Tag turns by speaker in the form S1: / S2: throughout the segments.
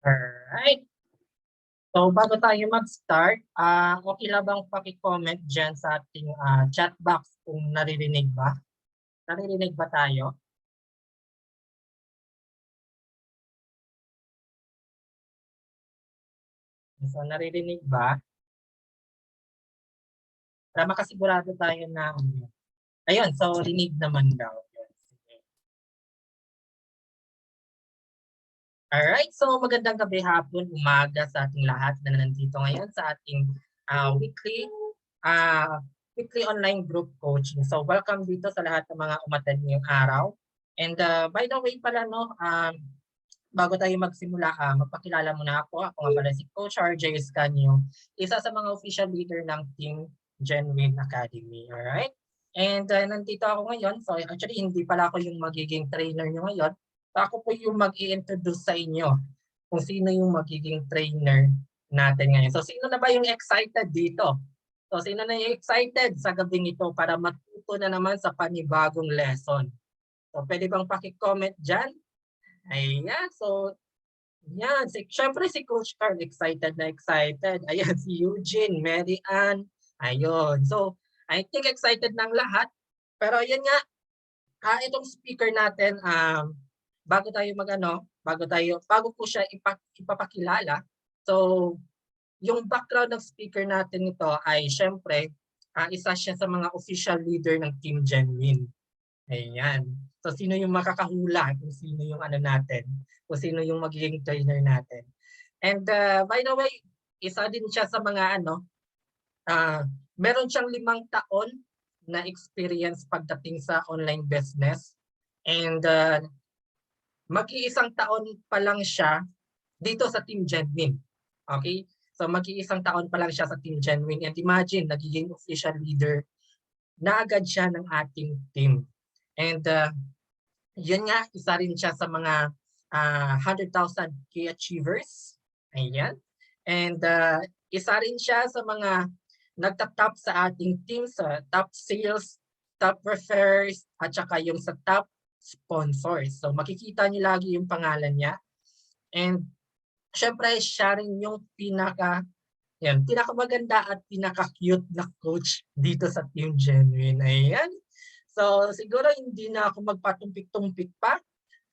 S1: Alright. So, bago tayo mag-start, okay lang bang paki-comment dyan sa ating chat box kung naririnig ba? Naririnig ba tayo? So, naririnig ba? Para makasigurado tayo na, ayun, so rinig naman daw. Yes, sige. Alright, so magandang gabi, hapon, umaga sa ating lahat na nandito ngayon sa ating weekly uh, weekly online group coaching. So welcome dito sa lahat ng mga umattend ngayong araw. And by the way pala, no, bago tayo magsimula, magpakilala muna ako. Ako nga pala si Coach RJ Escanio, isa sa mga official leader ng Team Genuine Academy. Alright? And nandito ako ngayon. So actually, hindi pala ako yung magiging trainer nyo ngayon. So, ako po yung mag-i-introduce sa inyo kung sino yung magiging trainer natin ngayon. So sino na ba yung excited dito? So sino na yung excited sa gabing ito para matuto na naman sa panibagong lesson? So pwede bang paki-comment dyan? Ayan, so yan, syempre si Coach Carl excited na excited. Ayan, si Eugene, Mary Ann, ayun. So, I think excited ng lahat. Pero yun nga, itong speaker natin, bago ko siya ipapakilala. So, yung background ng speaker natin ito ay syempre, isa siya sa mga official leader ng Team Genuine. Ayan. So sino yung makakahula kung sino yung ano natin, kung sino yung magiging trainer natin. And by the way, isa din siya sa mga meron siyang 5 taon na experience pagdating sa online business. And mag-iisang taon pa lang siya dito sa Team Genuine. Okay? So mag-iisang taon pa lang siya sa Team Genuine. And imagine, nagiging official leader na agad siya ng ating team. And yun nga, isa rin siya sa mga 100,000 key achievers. Ayan. And isa rin siya sa mga nagtatop sa ating team sa top sales, top referrers, at saka yung sa top sponsors. So makikita niyo lagi yung pangalan niya. And syempre, siya rin yung pinakamaganda at pinaka-cute na coach dito sa Team Genuine. Ayan. So siguro hindi na ako magpatumpik-tumpik pa.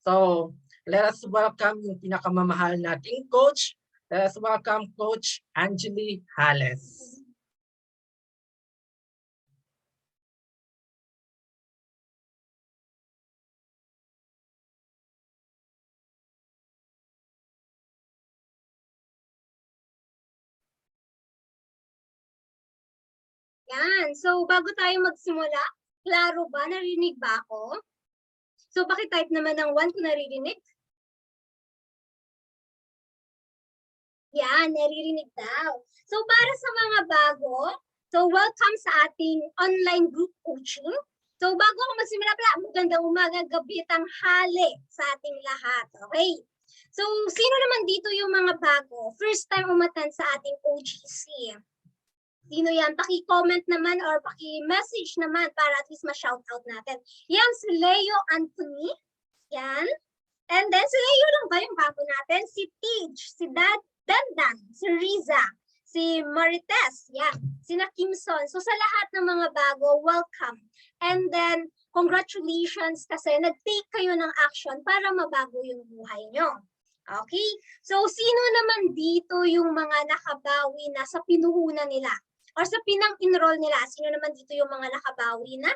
S1: So let us welcome yung pinakamamahal nating coach. Let us welcome Coach Angeli Hales.
S2: Yan. So, bago tayo magsimula, klaro ba? Narinig ba ako? So, pakitype naman ng 1 kung naririnig. Yan, naririnig daw. So, para sa mga bago, so welcome sa ating online group coaching. So, bago ako magsimula pala, magandang umaga, gabi, tanghali sa ating lahat. Okay? So, sino naman dito yung mga bago? First time umatan sa ating OGC. Sino yan? Paki-comment naman or paki-message naman para at least ma-shoutout natin. Yan, si Leo Anthony. Yan. And then, si Leo lang ba yung bago natin? Si Tej, si Dandan, si Riza, si Marites, yan. Si Kimson. So, sa lahat ng mga bago, welcome. And then, congratulations kasi nag-take kayo ng action para mabago yung buhay nyo. Okay? So, sino naman dito yung mga nakabawi na sa pinuhunan nila? Or sa pinang-enroll nila, sino naman dito yung mga nakabawi na?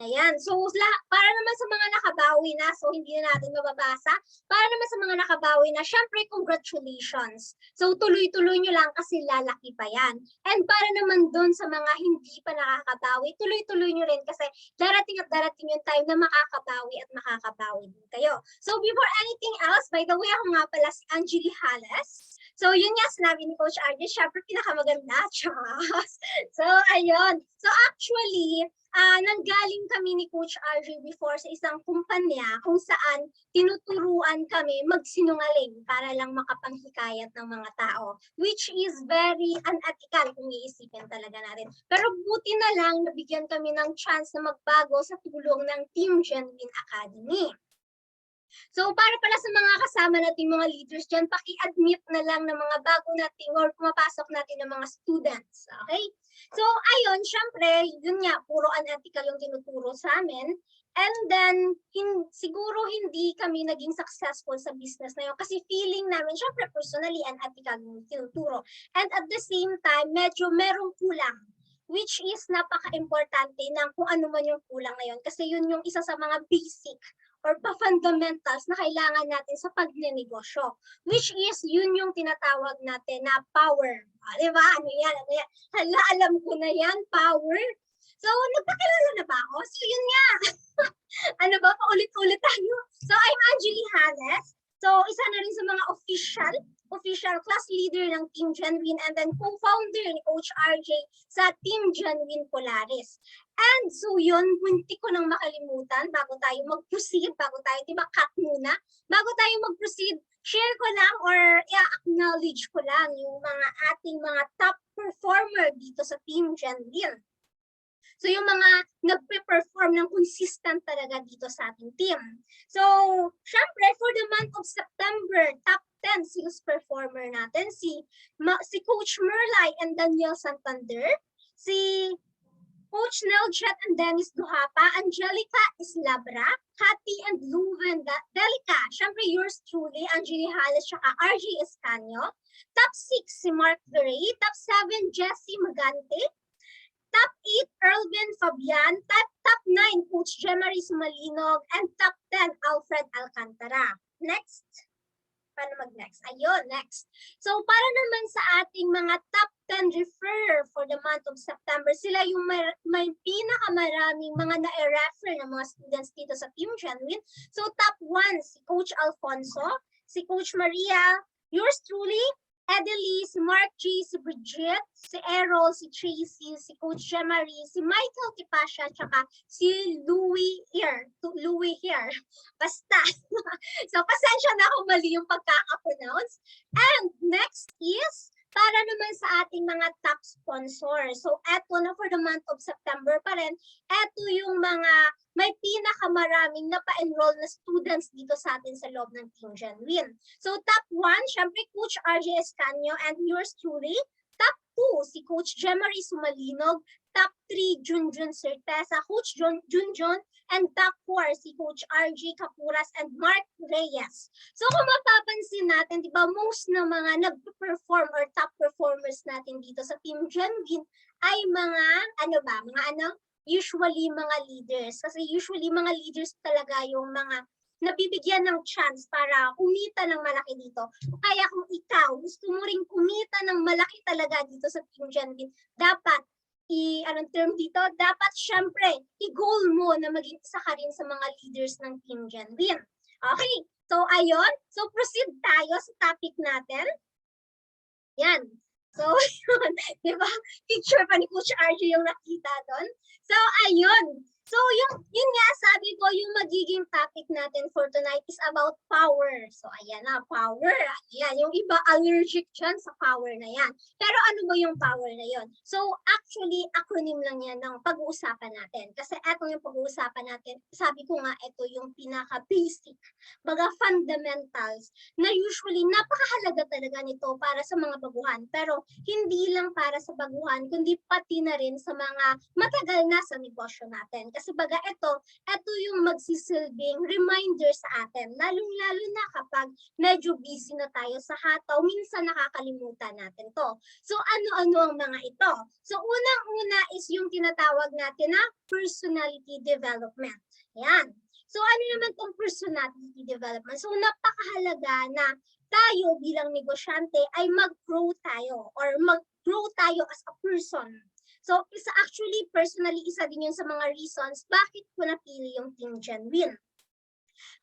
S2: Ayan. So, para naman sa mga nakabawi na, so hindi na natin mababasa, para naman sa mga nakabawi na, syempre, congratulations. So, tuloy-tuloy nyo lang kasi lalaki pa yan. And para naman dun sa mga hindi pa nakakabawi, tuloy-tuloy nyo rin kasi darating at darating yung time na makakabawi at makakabawi din kayo. So, before anything else, by the way, ako nga pala si Angeli Hales. So, yun nga sinabi ni Coach RJ, syempre pinakamaganda. So, ayun. So, actually, nanggaling kami ni Coach RJ before sa isang kumpanya kung saan tinuturuan kami magsinungaling para lang makapanghikayat ng mga tao, which is very unethical kung iisipin talaga natin. Pero buti na lang nabigyan kami ng chance na magbago sa tulong ng Team Genuine Academy. So para pala sa mga kasama nating mga leaders dyan, paki-admit na lang ng mga bago nating or pumapasok natin ng mga students. Okay? So ayun, syempre, yun nga, puro unethical yung tinuturo sa amin. And then, siguro hindi kami naging successful sa business na yun kasi feeling namin, syempre personally, unethical yung tinuturo. And at the same time, medyo merong kulang, which is napaka-importante ng kung ano man yung kulang na yun kasi yun yung isa sa mga basic or pa-fundamentals na kailangan natin sa pagnenegosyo, which is yun yung tinatawag natin na power. Diba? Ano yan? Ano yan? Hala, alam ko na yan, power. So, nagpakilala na ba ako? So, yun nga. Ano ba? Paulit-ulit tayo. So, I'm Angeli Hales. So, isa na rin sa mga official class leader ng Team Genuine and then co-founder ni Coach RJ sa Team Genuine Polaris. And so yun, munti ko nang makalimutan bago tayo mag-proceed, bago tayo, di ba, cut muna? Bago tayo mag-proceed, share ko lang or i-acknowledge ko lang yung mga ating mga top performer dito sa Team Genuine. So yung mga nagpe-perform ng consistent talaga dito sa ating team. So, syempre, for the month of September, top 10 sales performer natin, si Coach Merlay and Daniel Santander, si Coach Neljet and Dennis Duhapa, Angelica Islabra, Cathy and Louven Delica, syempre yours truly, Angeli Hales, tsaka RJ Escanio. Top 6 si Mark Veray, top 7 Jessie Magante, top 8 Erlvin Fabian, top 9 Coach Jemaris Malinog, and top 10 Alfred Alcantara. Next. Paano mag-next? Ayun, next. So, para naman sa ating mga top 10 refer for the month of September, sila yung may pinakamaraming mga na-refer ng mga students dito sa Team Genuine. So, top 1, si Coach Alfonso, si Coach Maria, yours truly, Edelie, si Mark G, si Bridget, si Errol, si Tracy, si Coach Jemarie, si Michael Tipasha, tsaka si Louie here. Basta. So, pasensya na kung mali yung pagkaka-pronounce. And next is, para naman sa ating mga top sponsors. So, eto na for the month of September pa rin, eto yung mga may pinakamaraming napa-enroll na students dito sa atin sa loob ng Team Genuine. So, top 1, syempre Coach RJ Escanio and yours truly. Top 2, si Coach Jemarie Sumalinog. Top 3, Junjun Certeza, Coach Junjun. And top 4, si Coach RJ Capuras and Mark Reyes. So, kung mapapansin natin, di ba, most na mga nag-perform or top performers natin dito sa Team Genuine ay mga, usually mga leaders. Kasi usually mga leaders talaga yung mga nabibigyan ng chance para kumita ng malaki dito. Kaya kung ikaw, gusto mo ring kumita ng malaki talaga dito sa Team Genuine, dapat dapat syempre, i-goal mo na maging isa ka rin sa mga leaders ng Team Genuine. Okay, so ayun. So proceed tayo sa topic natin. Yan. So, yun. Diba? Picture pa ni Coach RJ yung nakita doon. So, ayun. So, yun nga, sabi ko, yung magiging topic natin for tonight is about power. So, ayan na, power. Ayan, yung iba allergic dyan sa power na yan. Pero ano ba yung power na yun? So, actually, acronym lang yan ng pag-uusapan natin. Kasi eto yung pag-uusapan natin, sabi ko nga, ito yung pinaka-basic, baga fundamentals, na usually napakahalaga talaga nito para sa mga baguhan. Pero, hindi lang para sa baguhan, kundi pati na rin sa mga matagal na sa negosyo natin. Kasi baga ito yung magsisilbing reminder sa atin, lalong-lalo na kapag medyo busy na tayo sa hataw, minsan nakakalimutan natin to. So ano-ano ang mga ito? So unang-una is yung tinatawag natin na personality development. Yan. So ano naman tong personality development? So napakahalaga na tayo bilang negosyante ay mag-grow tayo or mag-grow tayo as a person. So, actually, personally, isa din yun sa mga reasons bakit ko napili yung Team Genuine.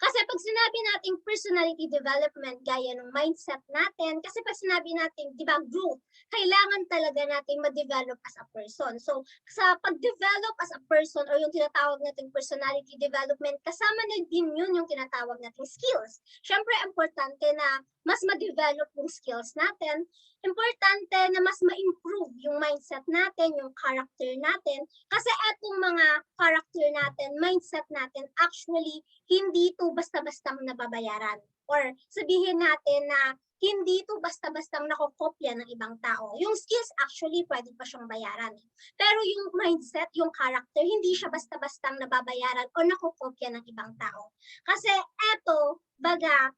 S2: Kasi pag sinabi nating personality development, gaya ng mindset natin, kasi pag sinabi natin, di ba, growth, kailangan talaga nating ma-develop as a person. So, sa pag-develop as a person or yung tinatawag nating personality development, kasama na din yun yung tinatawag nating skills. Siyempre, importante na mas ma-develop yung skills natin. Importante na mas ma-improve yung mindset natin, yung character natin. Kasi etong mga character natin, mindset natin, actually, hindi ito basta-bastang nababayaran. Or sabihin natin na hindi ito basta-bastang nakokopya ng ibang tao. Yung skills actually pwede pa siyang bayaran. Pero yung mindset, yung character, hindi siya basta-bastang nababayaran o nakokopya ng ibang tao. Kasi eto, baga,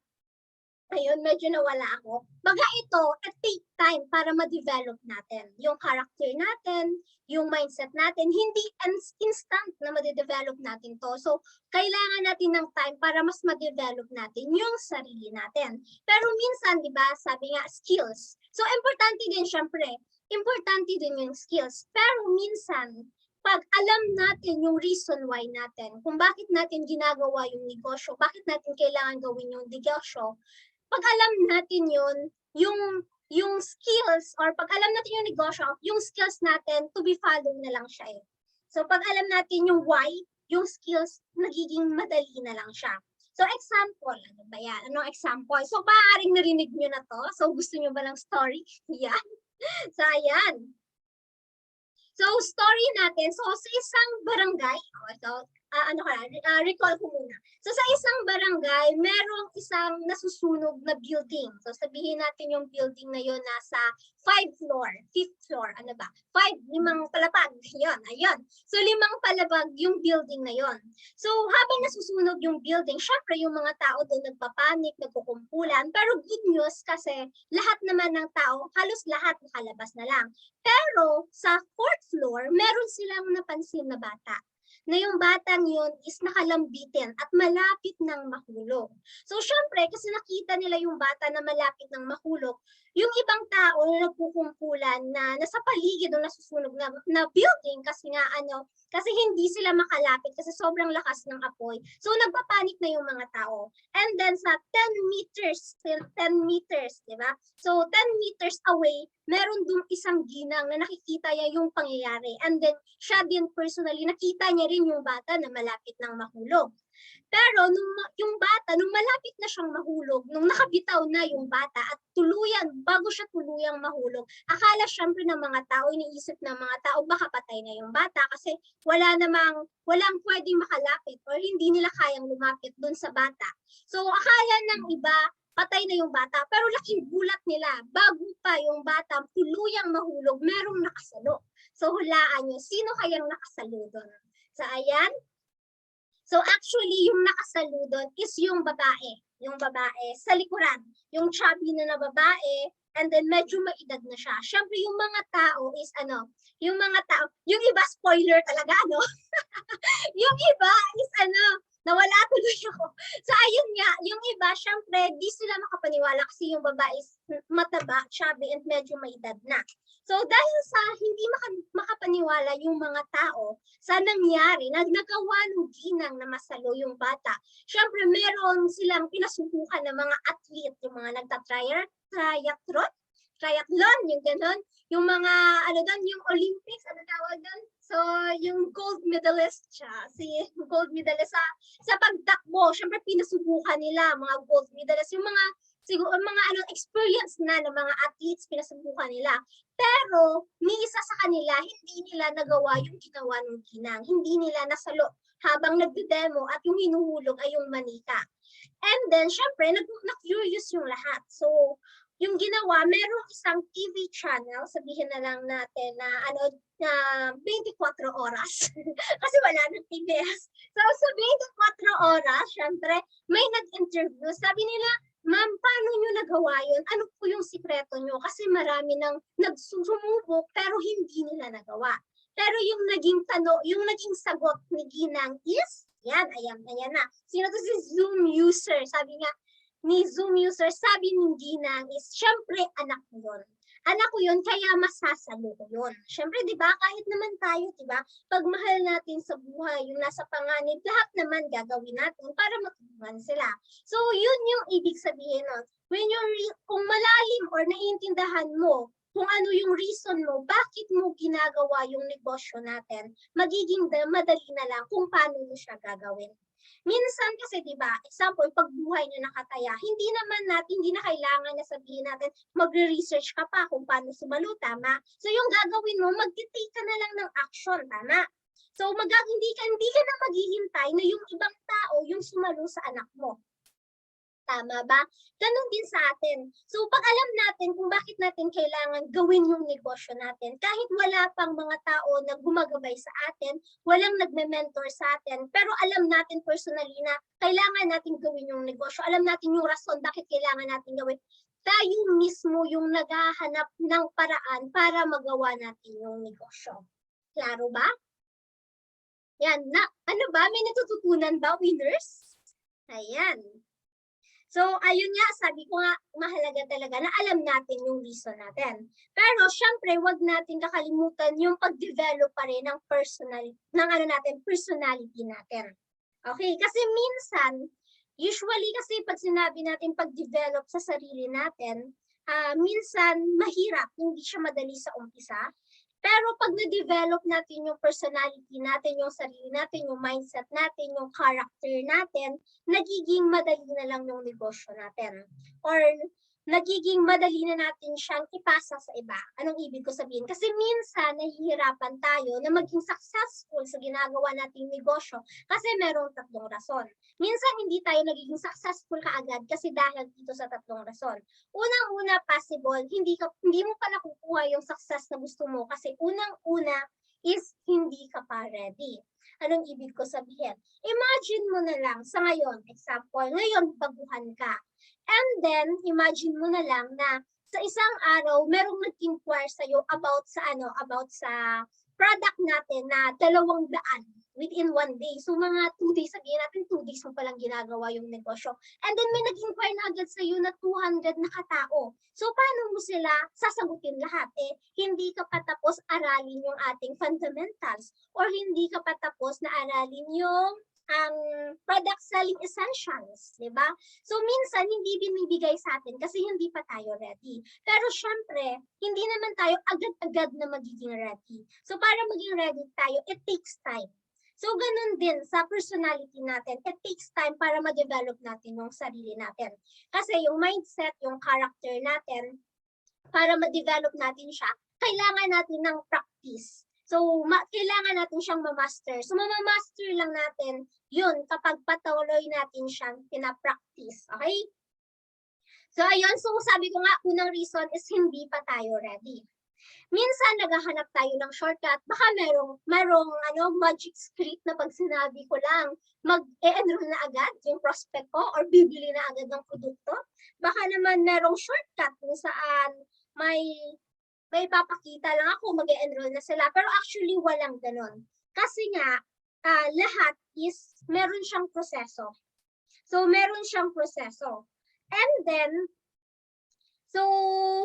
S2: ayun, medyo nawala ako. Baga ito, it take time para ma-develop natin. Yung character natin, yung mindset natin, hindi instant na ma-develop natin to. So, kailangan natin ng time para mas ma-develop natin yung sarili natin. Pero minsan, di ba, sabi nga, skills. So, importante din, syempre, importante din yung skills. Pero minsan, pag alam natin yung reason why natin, kung bakit natin ginagawa yung negosyo, bakit natin kailangan gawin yung negosyo, pag alam natin yun, yung skills or pag alam natin yung negosyo, yung skills natin to be followed na lang siya eh. So pag alam natin yung why, yung skills nagiging madali na lang siya. So example, ano ba yan? Anong example? So maaaring narinig nyo na to. So gusto nyo ba ng story? Yan. So ayan. So story natin, so sa isang barangay, recall ko muna. So sa isang barangay, merong isang nasusunog na building. So sabihin natin yung building na yun nasa 5th floor, 5th floor, ano ba? 5, 5 palapag, yun, ayun. So 5 palapag yung building na yun. So habang nasusunog yung building, syempre yung mga tao doon nagpapanik, nagkukumpulan, pero good news kasi lahat naman ng tao, halos lahat nakalabas na lang. Pero sa 4th floor, meron silang napansin na bata na yung batang yun is nakalambitin at malapit ng mahulog. So syempre, kasi nakita nila yung bata na malapit ng mahulog, yung ibang tao na nagkukumpulan na nasa paligid o nasusunog na building kasi nga kasi hindi sila makalapit kasi sobrang lakas ng apoy. So nagpapanik na yung mga tao. And then sa 10 meters, di ba? So 10 meters away, meron dong isang ginang na nakikita niya yung pangyayari. And then siya din personally, nakita niya rin yung bata na malapit ng mahulog. Pero yung bata, nung malapit na siyang mahulog, nung nakabitaw na yung bata at bago siya tuluyang mahulog, akala syempre ng mga tao, iniisip ng mga tao, baka patay na yung bata kasi walang pwedeng makalapit or hindi nila kayang lumapit dun sa bata. So akala ng iba, patay na yung bata, pero laking gulat nila, bago pa yung bata tuluyang mahulog, merong nakasalo. So hulaan nyo, sino kayang nakasalo dun? So ayan. So actually, yung nakasalo doon is yung babae. Yung babae sa likuran. Yung chubby na babae, and then medyo maedad na siya. Syempre, yung mga tao is yung iba spoiler talaga, yung iba is nawala tuloy ako. So ayun nga, yung iba, syempre, di sila makapaniwala kasi yung babae is mataba, chubby, and medyo maedad na. So dahil sa hindi makapaniwala yung mga tao sa nangyari na nagawa ng ginang na masalo yung bata, syempre meron silang pinasubukan ng mga athlete, yung mga triathlon, yung gano'n, yung mga, yung Olympics, tawag doon? So, yung gold medalist siya, gold medalist sa pagtakbo, syempre pinasubukan nila, mga gold medalist, yung mga, siguro, mga experience na ng mga athletes, pinasubukan nila. Pero, ni isa sa kanila, hindi nila nagawa yung ginawa ng ginang. Hindi nila nasalo habang nagde-demo at yung hinuhulog ay yung manika. And then, syempre, na-curious yung lahat. So, yung ginawa, merong isang TV channel, sabihin na lang natin na na 24 oras. Kasi wala nang TVS. So, sa 24 oras, syempre, may nag-interview. Sabi nila, ma'am, paano nyo nagawa yun? Ano po yung sikreto nyo? Kasi marami nang nagsusumubok pero hindi nila nagawa. Pero yung naging sagot ni Ginang is, ayan na. Sino to si Zoom user? Sabi nga, ni Zoom user, sabi ni Ginang is, syempre anak ko yun. Anak ko yun, kaya masasalo ko yun. Syempre, di ba, kahit naman tayo, di ba, pag mahal natin sa buhay, yung nasa panganib, lahat naman gagawin natin para matulungan sila. So, yun yung ibig sabihin nun. Kung malalim or naiintindahan mo kung ano yung reason mo, bakit mo ginagawa yung negosyo natin, magiging madali na lang kung paano mo siya gagawin. Minsan kasi, di ba, example, pag buhay na nakataya, hindi na kailangan na sabihin natin, magre-research ka pa kung paano sumalo, tama? So yung gagawin mo, mag-take ka na lang ng action, tama? So hindi ka na maghihintay na yung ibang tao yung sumalo sa anak mo. Tama ba? Ganon din sa atin. So pag alam natin kung bakit natin kailangan gawin yung negosyo natin, kahit wala pang mga tao na gumagabay sa atin, walang nagme-mentor sa atin, pero alam natin personally na kailangan natin gawin yung negosyo, alam natin yung rason bakit kailangan natin gawin, tayo mismo yung naghahanap ng paraan para magawa natin yung negosyo. Klaro ba? Yan, ano ba? May natututunan ba, winners? Ayan. So, ayun nga, sabi ko nga, mahalaga talaga na alam natin yung reason natin. Pero, syempre, wag natin kakalimutan yung pag-develop pa rin ng personality natin. Okay? Kasi minsan, usually kasi pag sinabi natin pag-develop sa sarili natin, minsan mahirap, hindi siya madali sa umpisa. Pero pag na-develop natin yung personality natin, yung sarili natin, yung mindset natin, yung character natin, nagiging madali na lang yung negosyo natin. Or nagiging madali na natin siyang ipasa sa iba. Anong ibig ko sabihin? Kasi minsan nahihirapan tayo na maging successful sa ginagawa nating negosyo kasi merong tatlong rason. Minsan hindi tayo nagiging successful kaagad kasi dahil dito sa tatlong rason. Unang-una, possible, hindi mo pa nakukuha yung success na gusto mo kasi unang-una is hindi ka pa ready. Anong ibig ko sabihin? Imagine mo na lang sa ngayon, example, ngayon baguhan ka. And then, imagine mo na lang na sa isang araw, merong nag-inquire sa'yo about sa product natin na 200 within 1 day. So, mga 2 days, sabihin natin 2 days mo palang ginagawa yung negosyo. And then, may nag-inquire na agad sa'yo na 200 na katao. So, paano mo sila sasagutin lahat? Hindi ka pa tapos aralin yung ating fundamentals or hindi ka pa tapos na aralin yung product selling essentials, di ba? So, minsan, hindi binibigay sa atin kasi hindi pa tayo ready. Pero, syempre, hindi naman tayo agad-agad na magiging ready. So, para maging ready tayo, it takes time. So, ganun din sa personality natin. It takes time para ma-develop natin yung sarili natin. Kasi yung mindset, yung character natin, para ma-develop natin siya, kailangan natin ng practice. So, kailangan natin siyang ma-master. So, ma-master lang natin yun kapag patuloy natin siyang pina-practice. Okay? So, ayun. So, sabi ko nga, unang reason is hindi pa tayo ready. Minsan, naghahanap tayo ng shortcut. Baka merong magic script na pag sinabi ko lang, mag-e-enroll na agad yung prospect ko or bibili na agad ng produkto. Baka naman merong shortcut kung saan may papakita lang ako, mag-e-enroll na sila. Pero actually, walang ganon. Kasi nga, lahat is meron siyang proseso. So, meron siyang proseso. And then, so,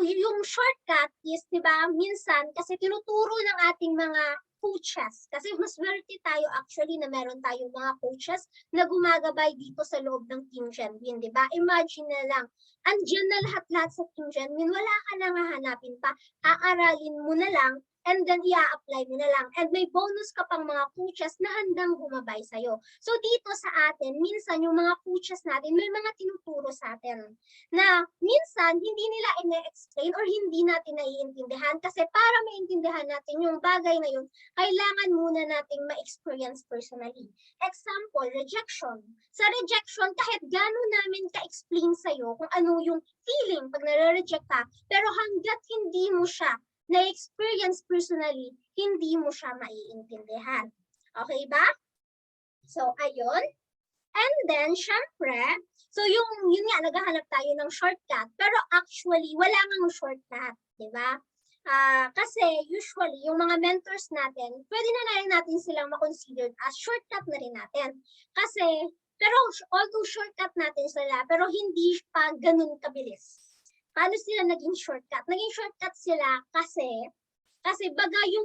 S2: yung shortcut is, di ba, minsan, kasi tinuturo ng ating mga coaches. Kasi mas swerte tayo actually na meron tayong mga coaches na gumagabay dito sa loob ng Team Genuine, di ba? Imagine na lang, andyan na lahat-lahat sa Team Genuine, wala ka nang hahanapin pa, aaralin mo na lang, and then i-apply mo na lang. And may bonus ka pang mga coaches na handang gumabay sa'yo. So dito sa atin, minsan yung mga coaches natin, may mga tinuturo sa atin na minsan hindi nila ine-explain or hindi natin naiintindihan kasi para maintindihan natin yung bagay na yun, kailangan muna nating ma-experience personally. Example, rejection. Sa rejection, kahit gano'n namin ka-explain sa'yo kung ano yung feeling pag nare-reject ka, pero hanggat hindi mo siya na-experience personally, hindi mo siya maiintindihan. Okay ba? So, ayun. And then, syempre, so yun nga, naghahanap tayo ng shortcut. Pero actually, wala nang shortcut, di ba? Kasi usually, yung mga mentors natin, pwede na rin natin silang ma-consider as shortcut na rin natin. Kasi, pero although shortcut natin sila, pero hindi pa ganun kabilis. Paano sila naging shortcut? Naging shortcut sila kasi baga yung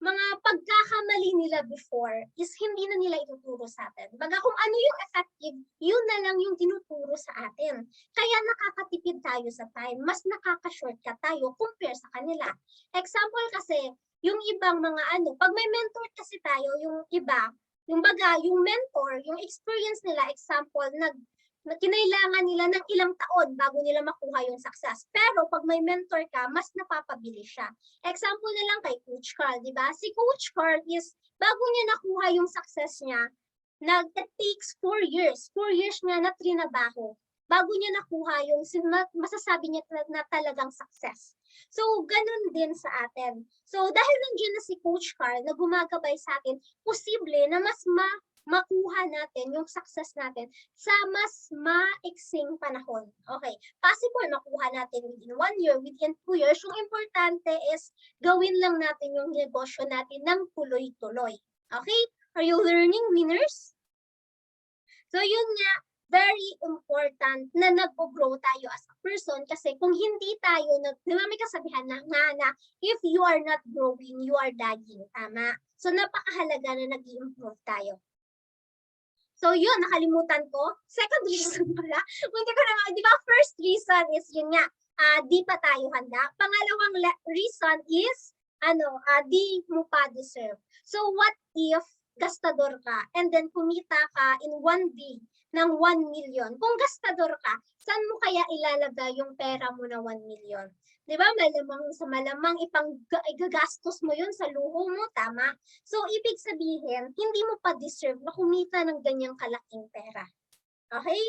S2: mga pagkakamali nila before is hindi na nila ituturo sa atin. Baga kung ano yung effective, yun na lang yung tinuturo sa atin. Kaya nakakatipid tayo sa time. Mas nakaka-shortcut tayo compare sa kanila. Example kasi, yung ibang mga pag may mentor kasi tayo, yung iba, yung baga, yung mentor, yung experience nila, example, na kinailangan nila ng ilang taon bago nila makuha yung success. Pero pag may mentor ka, mas napapabilis siya. Example na lang kay Coach Carl, di ba? Si Coach Carl is, bago niya nakuha yung success niya, it takes 4 years. 4 years niya na trinabaho bago niya nakuha yung masasabi niya na talagang success. So, ganun din sa atin. So, dahil nandiyan na si Coach Carl na gumagabay sa atin, posible na mas makuha natin yung success natin sa mas maiksing panahon. Okay, possible makuha natin within 1 year, within 2 years. Yung importante is gawin lang natin yung negosyo natin ng tuloy-tuloy. Okay? Are you learning, winners? So yun nga, very important na nag-grow tayo as a person kasi kung hindi tayo, di ba may kasabihan na if you are not growing, you are dying. Tama? So napakahalaga na nag-i-improve tayo. So yun, nakalimutan ko. Second reason pala. Hindi ko naman, di ba first reason is yun nga, di pa tayo handa. Pangalawang reason is, di mo pa deserve. So what if gastador ka and then kumita ka in 1 day ng 1 million? Kung gastador ka, saan mo kaya ilalagay yung pera mo na 1 million? Di ba? Malamang igagastos mo yun sa luho mo, tama? So, ibig sabihin, hindi mo pa deserve na kumita ng ganyang kalaking pera. Okay?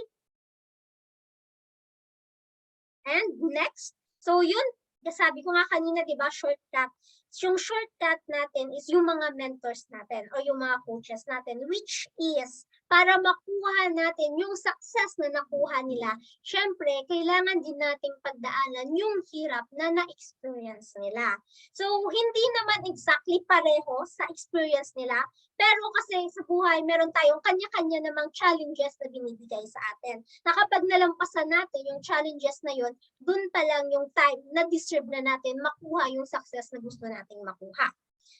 S2: And next, so yun, sabi ko nga kanina, di ba, shortcut. Yung shortcut natin is yung mga mentors natin o yung mga coaches natin, which is para makuha natin yung success na nakuha nila, syempre, kailangan din nating pagdaanan yung hirap na na-experience nila. So, hindi naman exactly pareho sa experience nila, pero kasi sa buhay, meron tayong kanya-kanya namang challenges na binibigay sa atin. Na kapag nalampasan natin yung challenges na yun, dun pa lang yung time na deserve na natin makuha yung success na gusto nating makuha.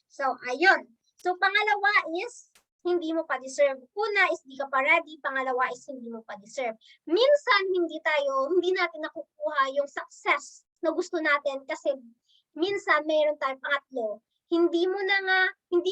S2: So, ayun. So, pangalawa is, hindi mo pa deserve. Una is di ka pa ready, pangalawa is hindi mo pa deserve. Minsan, hindi natin nakukuha yung success na gusto natin kasi minsan mayroon tayong pangatlo. Hindi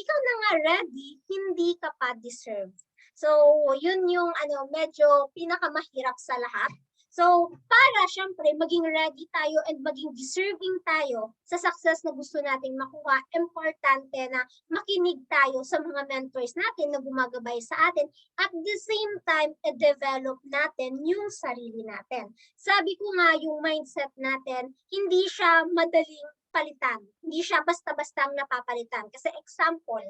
S2: ka na nga ready, hindi ka pa deserve. So, yun yung medyo pinakamahirap sa lahat. So, para syempre maging ready tayo and maging deserving tayo sa success na gusto nating makuha, importante na makinig tayo sa mga mentors natin na gumagabay sa atin at the same time, i-develop natin yung sarili natin. Sabi ko nga, yung mindset natin, hindi siya madaling palitan. Hindi siya basta-bastang napapalitan. Kasi example,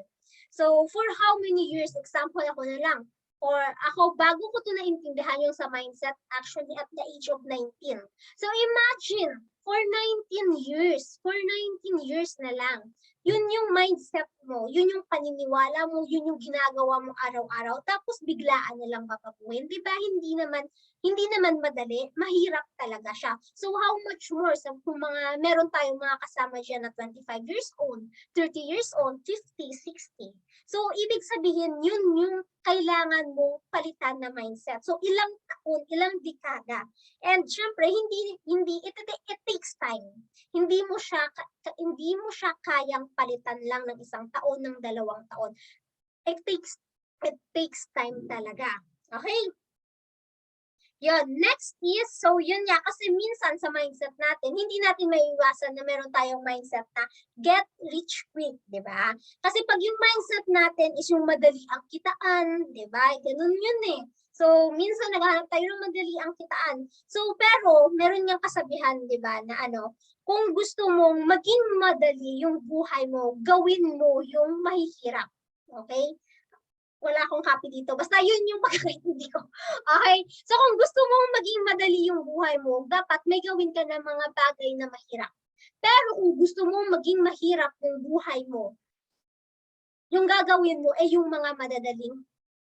S2: so for how many years, example ako na lang, or ako, bago ko ito naintindihan yung sa mindset, actually at the age of 19. So imagine, for 19 years na lang, yun yung mindset mo, yun yung paniniwala mo, yun yung ginagawa mo araw-araw, tapos biglaan na lang papabuhin. Di ba? Hindi naman madali, mahirap talaga siya. So how much more kung meron tayong mga kasama dyan na 25 years old, 30 years old, 50, 60. So ibig sabihin, yun yung kailangan mo palitan na mindset. So ilang taon, ilang dekada. And syempre, it takes time. Hindi mo siya kayang palitan lang ng 1 taon, ng 2 taon. It takes time talaga. Okay? Yun. Next is, so yun nga, kasi minsan sa mindset natin, hindi natin maiiwasan na meron tayong mindset na get rich quick, di ba? Kasi pag yung mindset natin is yung madali ang kitaan, di ba? Ganun yun eh. So, minsan naghahanap tayo ng madali ang kitaan. So, pero, meron niyang kasabihan, di ba, na kung gusto mong maging madali yung buhay mo, gawin mo yung mahihirap. Okay? Wala akong copy dito. Basta yun yung pagkakaintindi ko. Okay? So kung gusto mong maging madali yung buhay mo, dapat may gawin ka ng mga bagay na mahirap. Pero kung gusto mong maging mahirap yung buhay mo, yung gagawin mo ay yung mga madadaling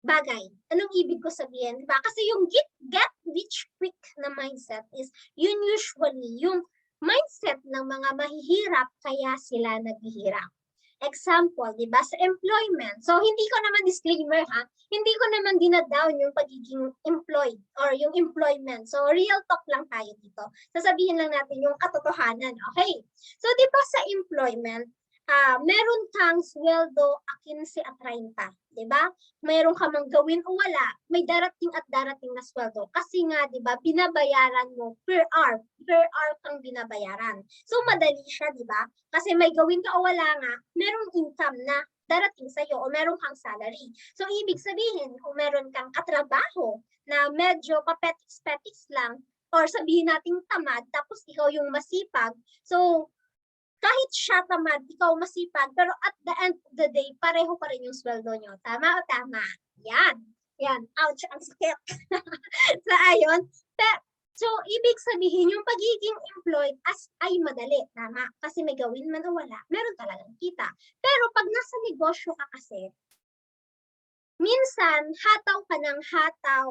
S2: bagay. Anong ibig ko sabihin? Diba? Kasi yung get rich quick na mindset is yun usually yung mindset ng mga mahihirap kaya sila naghihirap. Example, di ba, sa employment. So, hindi ko naman disclaimer ha, hindi ko naman dinadown yung pagiging employed or yung employment. So, real talk lang tayo dito. Sasabihin lang natin yung katotohanan, okay? So, di ba sa employment, meron kang sweldo a 15 at 30, di ba? Meron ka mang gawin o wala, may darating at darating na sweldo. Kasi nga, di ba, binabayaran mo per hour kang binabayaran. So, madali siya, di ba? Kasi may gawin ka o wala nga, merong income na darating sa'yo o meron kang salary. So, ibig sabihin, kung meron kang katrabaho na medyo papetiks-petiks lang, or sabihin nating tamad, tapos ikaw yung masipag, so, kahit siya tamad, ikaw masipag, pero at the end of the day, pareho pa rin yung sweldo nyo. Tama o tama? Yan. Yan. Ouch, ang sakit. So, ayun. So, ibig sabihin, yung pagiging employed ay madali. Tama? Kasi may gawin man o wala, meron talagang kita. Pero pag nasa negosyo ka kasi, minsan, hataw ka ng hataw,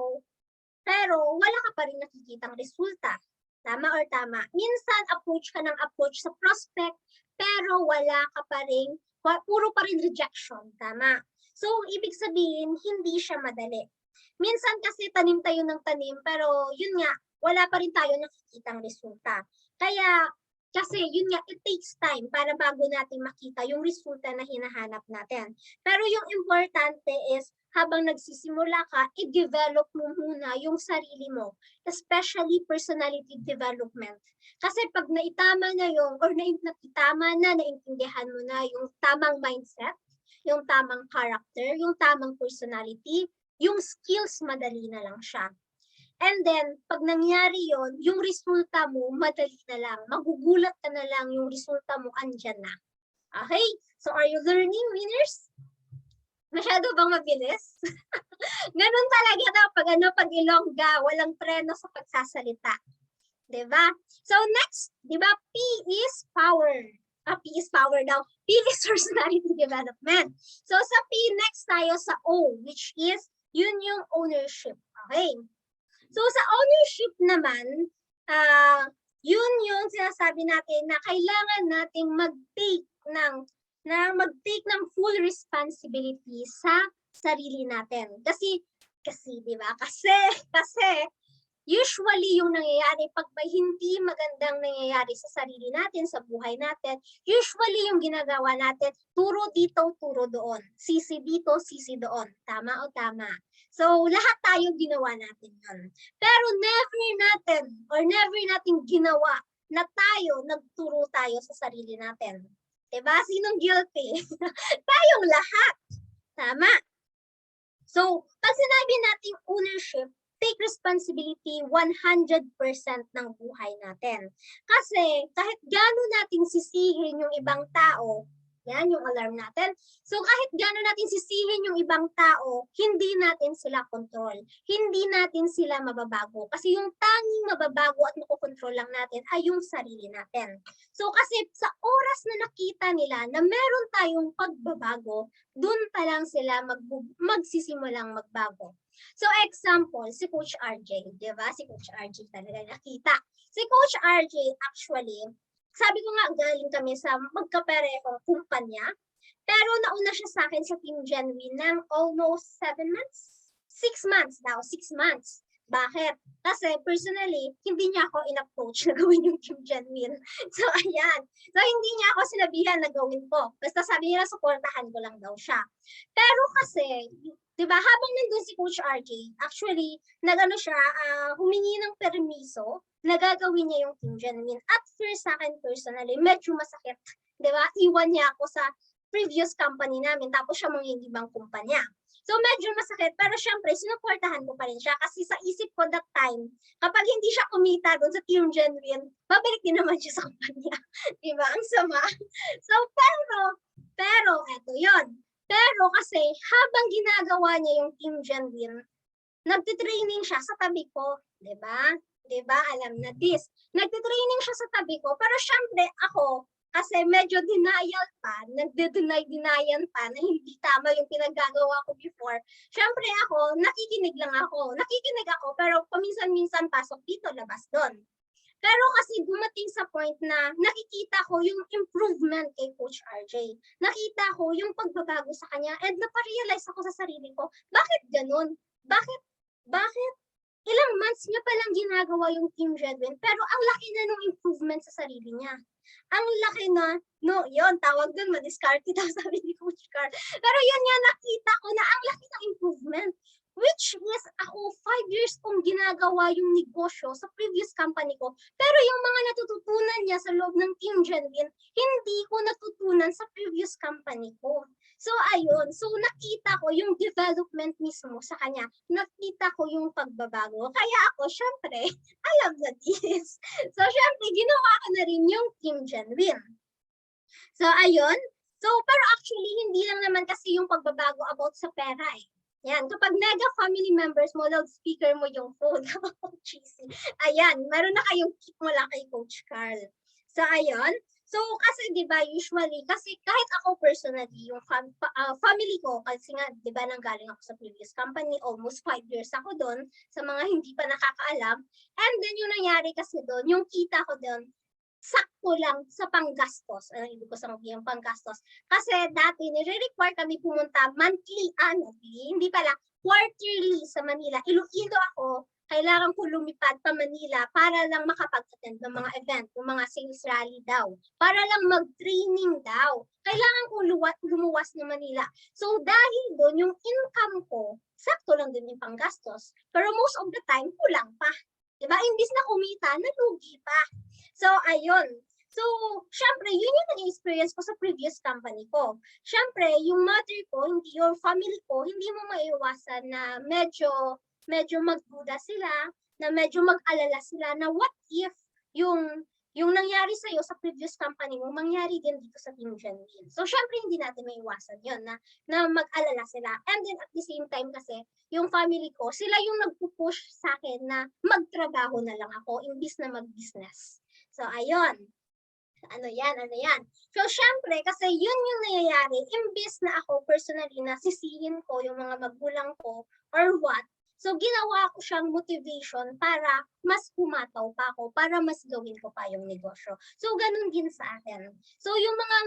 S2: pero wala ka pa rin nakikitang resulta. Tama or tama? Minsan, approach ka ng approach sa prospect, pero wala ka pa rin, puro pa rin rejection. Tama? So, ibig sabihin, hindi siya madali. Minsan kasi tanim tayo ng tanim, pero yun nga, wala pa rin tayo nakikitang resulta. Kaya, kasi yun nga, it takes time para bago natin makita yung resulta na hinahanap natin. Pero yung importante is, habang nagsisimula ka, i-develop mo muna yung sarili mo, especially personality development. Kasi pag naitama na yung, or naintindihan mo na yung tamang mindset, yung tamang character, yung tamang personality, yung skills, madali na lang siya. And then, pag nangyari yon, yung resulta mo, madali na lang. Magugulat ka na lang, yung resulta mo, andyan na. Okay? So, are you learning, winners? Masyado bang mabilis? Ganun talaga daw pag ilongga, walang preno sa pagsasalita. Diba? So next, diba, P is power. P is power daw. P is personality development. So sa P, next tayo sa O, which is yun yung ownership. Okay? So sa ownership naman, yun yung sinasabi natin na kailangan nating mag-take ng full responsibility sa sarili natin. Kasi di ba? Kasi usually yung nangyayari pag may hindi magandang nangyayari sa sarili natin, sa buhay natin, usually yung ginagawa natin, turo dito, turo doon. Sisi dito, sisi doon. Tama o tama? So, lahat tayo ginawa natin yun. Pero never natin ginawa na nagturo tayo sa sarili natin. Diba? Sinong guilty? Tayong lahat. Tama? So, pag sinabi nating ownership, take responsibility 100% ng buhay natin. Kasi kahit gano'n nating sisihin yung ibang tao, yan yung alarm natin. So kahit gano'n natin sisihin yung ibang tao, hindi natin sila control. Hindi natin sila mababago. Kasi yung tanging mababago at makokontrol lang natin ay yung sarili natin. So kasi sa oras na nakita nila na meron tayong pagbabago, dun pa lang sila magsisimulang magbago. So example, si Coach RJ, di ba? Si Coach RJ talaga nakita. Si Coach RJ actually, sabi ko nga galing kami sa magkaparehong kumpanya, pero nauna siya sa akin sa Team Genuine ng almost 7 months? 6 months daw, 6 months. Bakit? Kasi personally, hindi niya ako in-approach na gawin yung Team Genuine. So ayan. So hindi niya ako sinabihan na gawin ko. Basta sabi niya, supportahan ko lang daw siya. Pero kasi, diba, habang nandun si Coach RJ, actually, humingi ng permiso na gagawin niya yung Team Genuine. At first, sa akin personally, medyo masakit. Diba? Iwan niya ako sa previous company namin, tapos siya mga ibang kumpanya. So, medyo masakit. Pero syempre, sinuportahan ko pa rin siya. Kasi sa isip ko that time, kapag hindi siya kumita doon sa Team Genuine, babalik din naman siya sa kumpanya. Diba? Ang sama. So, pero, eto yon. Pero kasi, habang ginagawa niya yung Team Genuine, nagtitraining siya sa tabi ko. Diba? Diba? Alam na this. Nagtitraining siya sa tabi ko. Pero syempre, ako, kasi medyo denial pa, nagde-deny-denial pa na hindi tama yung pinagagawa ko before. Syempre ako, nakikinig ako, pero paminsan-minsan pasok dito, labas doon. Pero kasi dumating sa point na nakikita ko yung improvement kay Coach RJ. Nakita ko yung pagbabago sa kanya and naparealize ako sa sarili ko, bakit ganun? Bakit? Ilang months niya palang ginagawa yung Team Genuine pero ang laki na ng improvement sa sarili niya. Ang laki na, no, yon tawag dun, madiskarte daw sabi ni Coach Carl. Pero yun nga, nakita ko na ang laki ng improvement. Which is, ako 5 years kong ginagawa yung negosyo sa previous company ko. Pero yung mga natututunan niya sa loob ng Team Genuine, hindi ko natutunan sa previous company ko. So, ayun. So, nakita ko yung development mismo sa kanya. Nakita ko yung pagbabago. Kaya ako, syempre, I love this. So, syempre, ginawa ko na rin yung Team Genuine. So, ayun. So, pero actually, hindi lang naman kasi yung pagbabago about sa pera eh. Yan, kapag mega family members mo, loudspeaker mo yung phone. Cheesy. Ayan, meron na kayong keep mula kay Coach Carl. So, ayun. So, kasi 'di ba usually, kasi kahit ako personally, yung family ko, kasi nga 'di ba nanggaling ako sa previous company, almost 5 years ako doon, sa mga hindi pa nakakaalam. And then yung nangyari kasi doon, yung kita ko doon, sakto lang sa panggastos. Ano ibig ko sabihin yung panggastos? Kasi dati nire-require kami pumunta monthly, hindi pala, quarterly sa Manila. Iloilo ako, kailangan ko lumipad pa Manila para lang makapag-attend ng mga event, ng mga sales rally daw. Para lang mag-training daw. Kailangan kong lumuwas ng Manila. So dahil doon, yung income ko, sakto lang din yung panggastos. Pero most of the time, kulang pa. Diba? Imbis na kumita, nalugi pa. So, ayun. So, syempre, yun yung naging experience ko sa previous company ko. Syempre, yung mother ko, hindi yung family ko, hindi mo maiiwasan na medyo magduda sila, na medyo mag-alala sila na what if yung nangyari sa'yo sa previous company mo, mangyari din dito sa Team Genuine. So, syempre, hindi natin maiiwasan yun na mag-alala sila. And then, at the same time kasi, yung family ko, sila yung nagpupush sa akin na magtrabaho na lang ako, imbis na mag-business. So, ayun. Ano yan. So, syempre, kasi yun yung nangyayari, imbis na ako personally na sisihin ko yung mga magulang ko or what, so ginawa ko siyang motivation para mas humataw pa ako, para mas gawin ko pa yung negosyo. So, ganun din sa akin. So, yung mga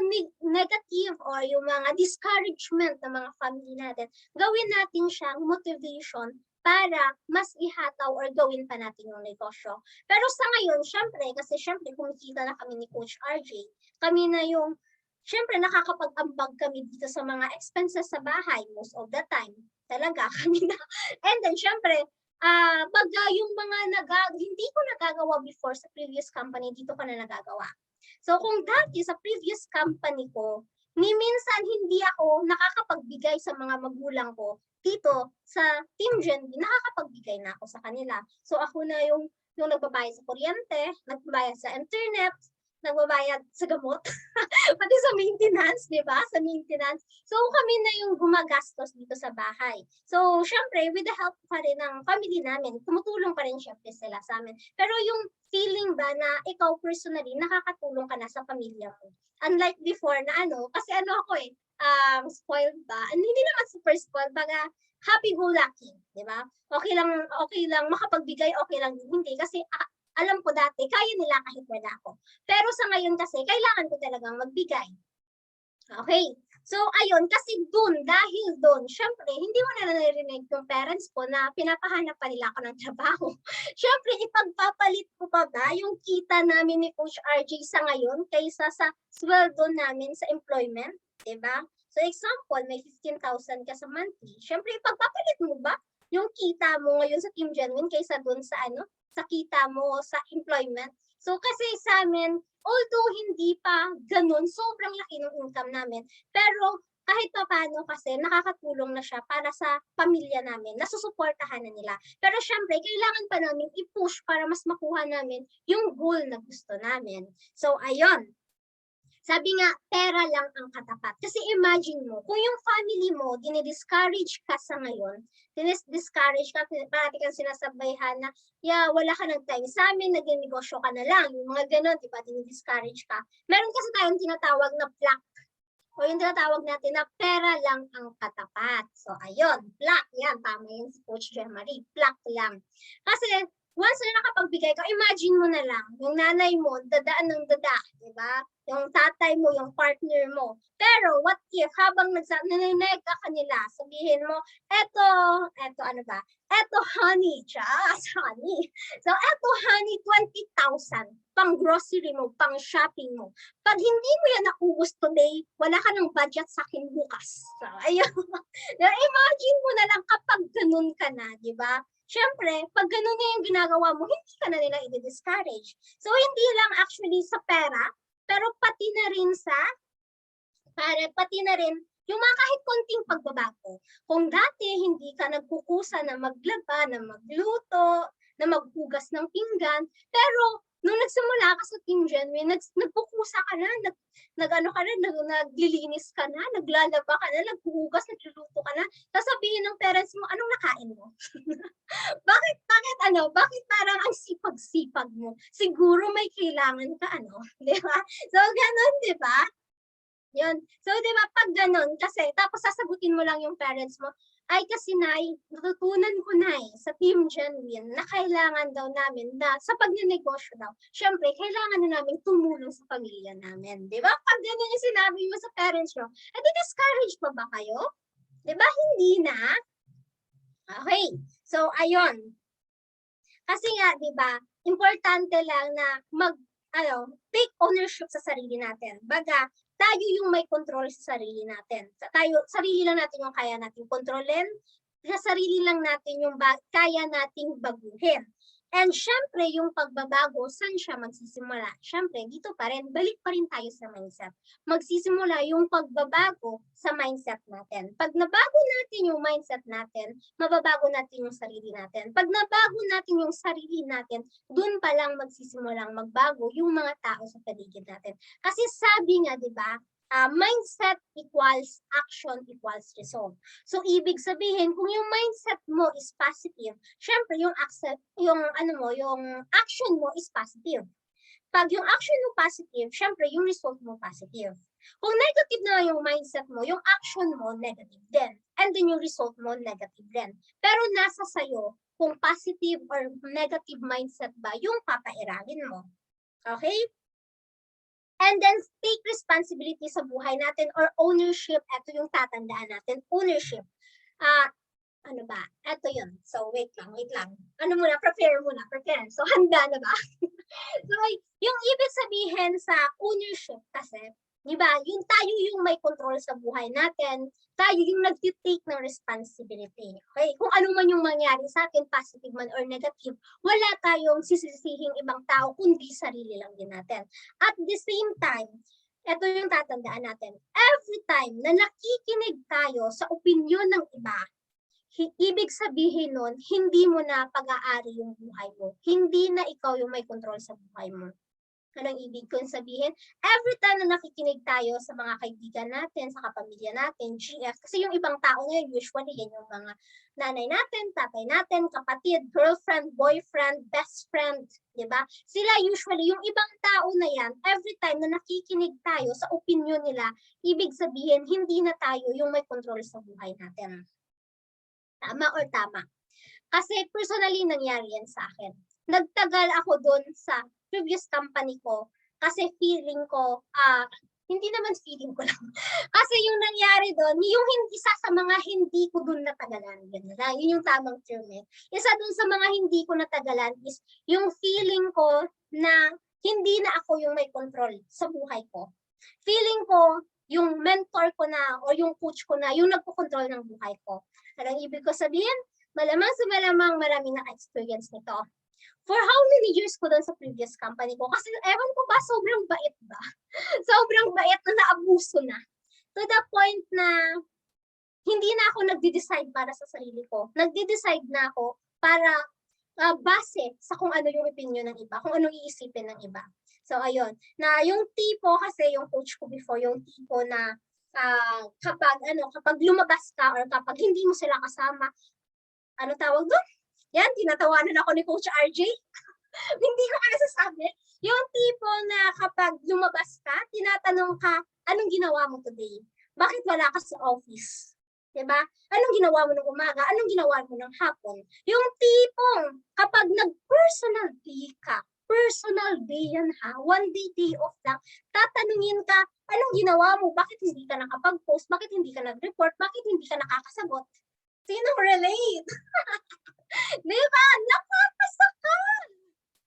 S2: negative or yung mga discouragement ng mga family natin, gawin natin siyang motivation para mas ihataw or gawin pa natin yung negosyo. Pero sa ngayon, syempre, kumikita na kami ni Coach RJ, kami na yung, syempre, nakakapag-ambag kami dito sa mga expenses sa bahay most of the time. Talaga, kami na. And then, syempre, baga yung mga hindi ko nagagawa before sa previous company, dito ko na nagagawa. So, kung dati sa previous company ko, ni minsan hindi ako nakakapagbigay sa mga magulang ko, dito sa Team Genuine, nakakapagbigay na ako sa kanila. So ako na yung nagbabayad sa kuryente, nagbabayad sa internet, nagbabayad sa gamot, pati sa maintenance, di ba? Sa maintenance. So kami na yung gumagastos dito sa bahay. So syempre, with the help pa rin ng family namin, tumutulong pa rin syempre sila sa amin. Pero yung feeling ba na ikaw personally, nakakatulong ka na sa pamilya mo. Unlike before na kasi ako spoiled ba? Hindi naman super spoiled, baga happy-go-lucky, di ba? Okay lang makapagbigay, okay lang hindi. Kasi alam ko dati, kaya nila kahit wala ako. Pero sa ngayon kasi, kailangan ko talagang magbigay. Okay. So, ayun, kasi dahil doon, syempre, hindi mo na naririnig yung parents ko na pinapahanap pa nila ako ng trabaho. Syempre, ipagpapalit ko pa ba yung kita namin ni Coach RJ sa ngayon kaysa sa sweldo namin sa employment, diba? So, example, may 15,000 ka sa monthly. Syempre, ipagpapalit mo ba yung kita mo ngayon sa Team Genuine kaysa doon sa sa kita mo sa employment? So, kasi sa amin, although hindi pa ganun, sobrang laki ng income namin. Pero kahit pa paano kasi nakakatulong na siya para sa pamilya namin, nasusuportahan na nila. Pero syempre, kailangan pa namin i-push para mas makuha namin yung goal na gusto namin. So, ayun. Sabi nga, pera lang ang katapat. Kasi imagine mo, kung yung family mo, dinidiscourage ka sa ngayon, dinidiscourage ka, parati kang sinasabayhan na, wala ka ng time sa amin, nag-negosyo ka na lang. Yung mga ganun, di ba, dinidiscourage ka. Meron kasi tayong tinatawag na plaque. O yung tinatawag natin na pera lang ang katapat. So, ayun, plaque yan. Tama yan si Coach Jean Marie. Plaque lang. Kasi, once na nakapagbigay ka, imagine mo na lang, yung nanay mo, dadaan ng dada, di ba? Yung tatay mo, yung partner mo. Pero what if, habang nanineg ka kanila, sabihin mo, eto ano ba? Eto honey, just honey. So eto honey, 20,000 pang grocery mo, pang shopping mo. Pag hindi mo yan naubos today, wala ka ng budget sa akin bukas. So, ayun. Imagine mo na lang kapag ganun ka na, di ba? Siyempre, pag ganun na yung ginagawa mo, hindi ka na nila i-discourage. So, hindi lang actually sa pera, pero pati na rin yung mga kahit konting pagbabago. Kung dati hindi ka nagkukusa na maglaba, na magluto, na maghugas ng pinggan, pero nung nagsimula ka sa Team Genuine, nagpukusa ka na, naglilinis ka na, naglalaba ka na, naghuhugas, nagluluto ka na, sasabihin ng parents mo, anong nakain mo? Bakit parang ang sipag-sipag mo? Siguro may kailangan ka, di ba? So, ganun, di ba? Yun. So, di ba, pag ganun, kasi, tapos sasagutin mo lang yung parents mo, ay kasi Nay, natutunan ko na sa Team Genuine na kailangan daw namin na sa pagnenegosyo daw, syempre, kailangan na namin tumulong sa pamilya namin. Di ba? Pag ganun yung sinabi mo sa parents mo, discourage pa ba kayo? Di ba? Hindi na. Okay. So, ayun. Kasi nga, di ba, importante lang na take ownership sa sarili natin. Baga, tayo yung may control sa sarili natin. Sarili lang natin yung kaya nating kontrolin. Sa sarili lang natin yung kaya nating baguhin. And syempre, yung pagbabago, saan siya magsisimula? Syempre, dito pa rin, balik pa rin tayo sa mindset. Magsisimula yung pagbabago sa mindset natin. Pag nabago natin yung mindset natin, mababago natin yung sarili natin. Pag nabago natin yung sarili natin, dun pa lang magsisimulang magbago yung mga tao sa paligid natin. Kasi sabi nga, di ba, mindset equals action equals result. So ibig sabihin kung yung mindset mo is positive, syempre yung action mo is positive. Pag yung action mo positive, syempre yung result mo positive. Kung negative na yung mindset mo, yung action mo negative din. And then yung result mo negative din. Pero nasa sayo kung positive or negative mindset ba yung papairalin mo. Okay? And then take responsibility sa buhay natin or ownership. Ito yung tatandaan natin, ownership. Ito yun. So wait lang. Prepare. So handa na ba? So yung ibig sabihin sa ownership kasi, di ba, yung tayo yung may control sa buhay natin, tayo yung nag-take ng responsibility. Okay? Kung ano man yung mangyari sa atin, positive man or negative, wala tayong sisisihing ibang tao, kundi sarili lang din natin. At the same time, ito yung tatandaan natin. Every time na nakikinig tayo sa opinion ng iba, ibig sabihin nun, hindi mo na pag-aari yung buhay mo. Hindi na ikaw yung may control sa buhay mo. Anong ibig kong sabihin? Every time na nakikinig tayo sa mga kaibigan natin, sa kapamilya natin, GF, kasi yung ibang tao ngayon, usually yan yung mga nanay natin, tatay natin, kapatid, girlfriend, boyfriend, best friend, di ba? Sila usually, yung ibang tao na yan, every time na nakikinig tayo sa opinion nila, ibig sabihin, hindi na tayo yung may control sa buhay natin. Tama or tama? Kasi personally, nangyari yan sa akin. Nagtagal ako doon sa previous company ko kasi feeling ko, hindi naman feeling ko lang. Kasi yung nangyari doon, yung isa sa mga hindi ko doon natagalan. Yun yung tamang term eh. Isa doon sa mga hindi ko natagalan is yung feeling ko na hindi na ako yung may control sa buhay ko. Feeling ko, yung mentor ko na o yung coach ko na yung nagpo-control ng buhay ko. Anong ibig ko sabihin? Malamang sa malamang maraming na-experience nito. For how many years ko doon sa previous company ko? Kasi ewan ko ba, sobrang bait ba? Sobrang bait na naabuso na. To the point na hindi na ako nagde-decide para sa sarili ko. Nagde-decide na ako para base sa kung ano yung opinion ng iba, kung anong iisipin ng iba. So ayun, na yung tipo kasi yung coach ko before, yung tipo na kapag lumabas ka or kapag hindi mo sila kasama, ano tawag doon? Yan, tinatawanan ako ni Coach RJ. Hindi ko kaya sasabi. Yung tipo na kapag lumabas ka, tinatanong ka, anong ginawa mo today? Bakit wala ka sa office? Diba? Anong ginawa mo ng umaga? Anong ginawa mo ng hapon? Yung tipong kapag nag-personal day ka, personal day yan ha, one day off lang, tatanungin ka, anong ginawa mo? Bakit hindi ka nakapag-post? Bakit hindi ka nag-report? Bakit hindi ka nakakasagot? Sinong relate? Diba? Nakakasakal!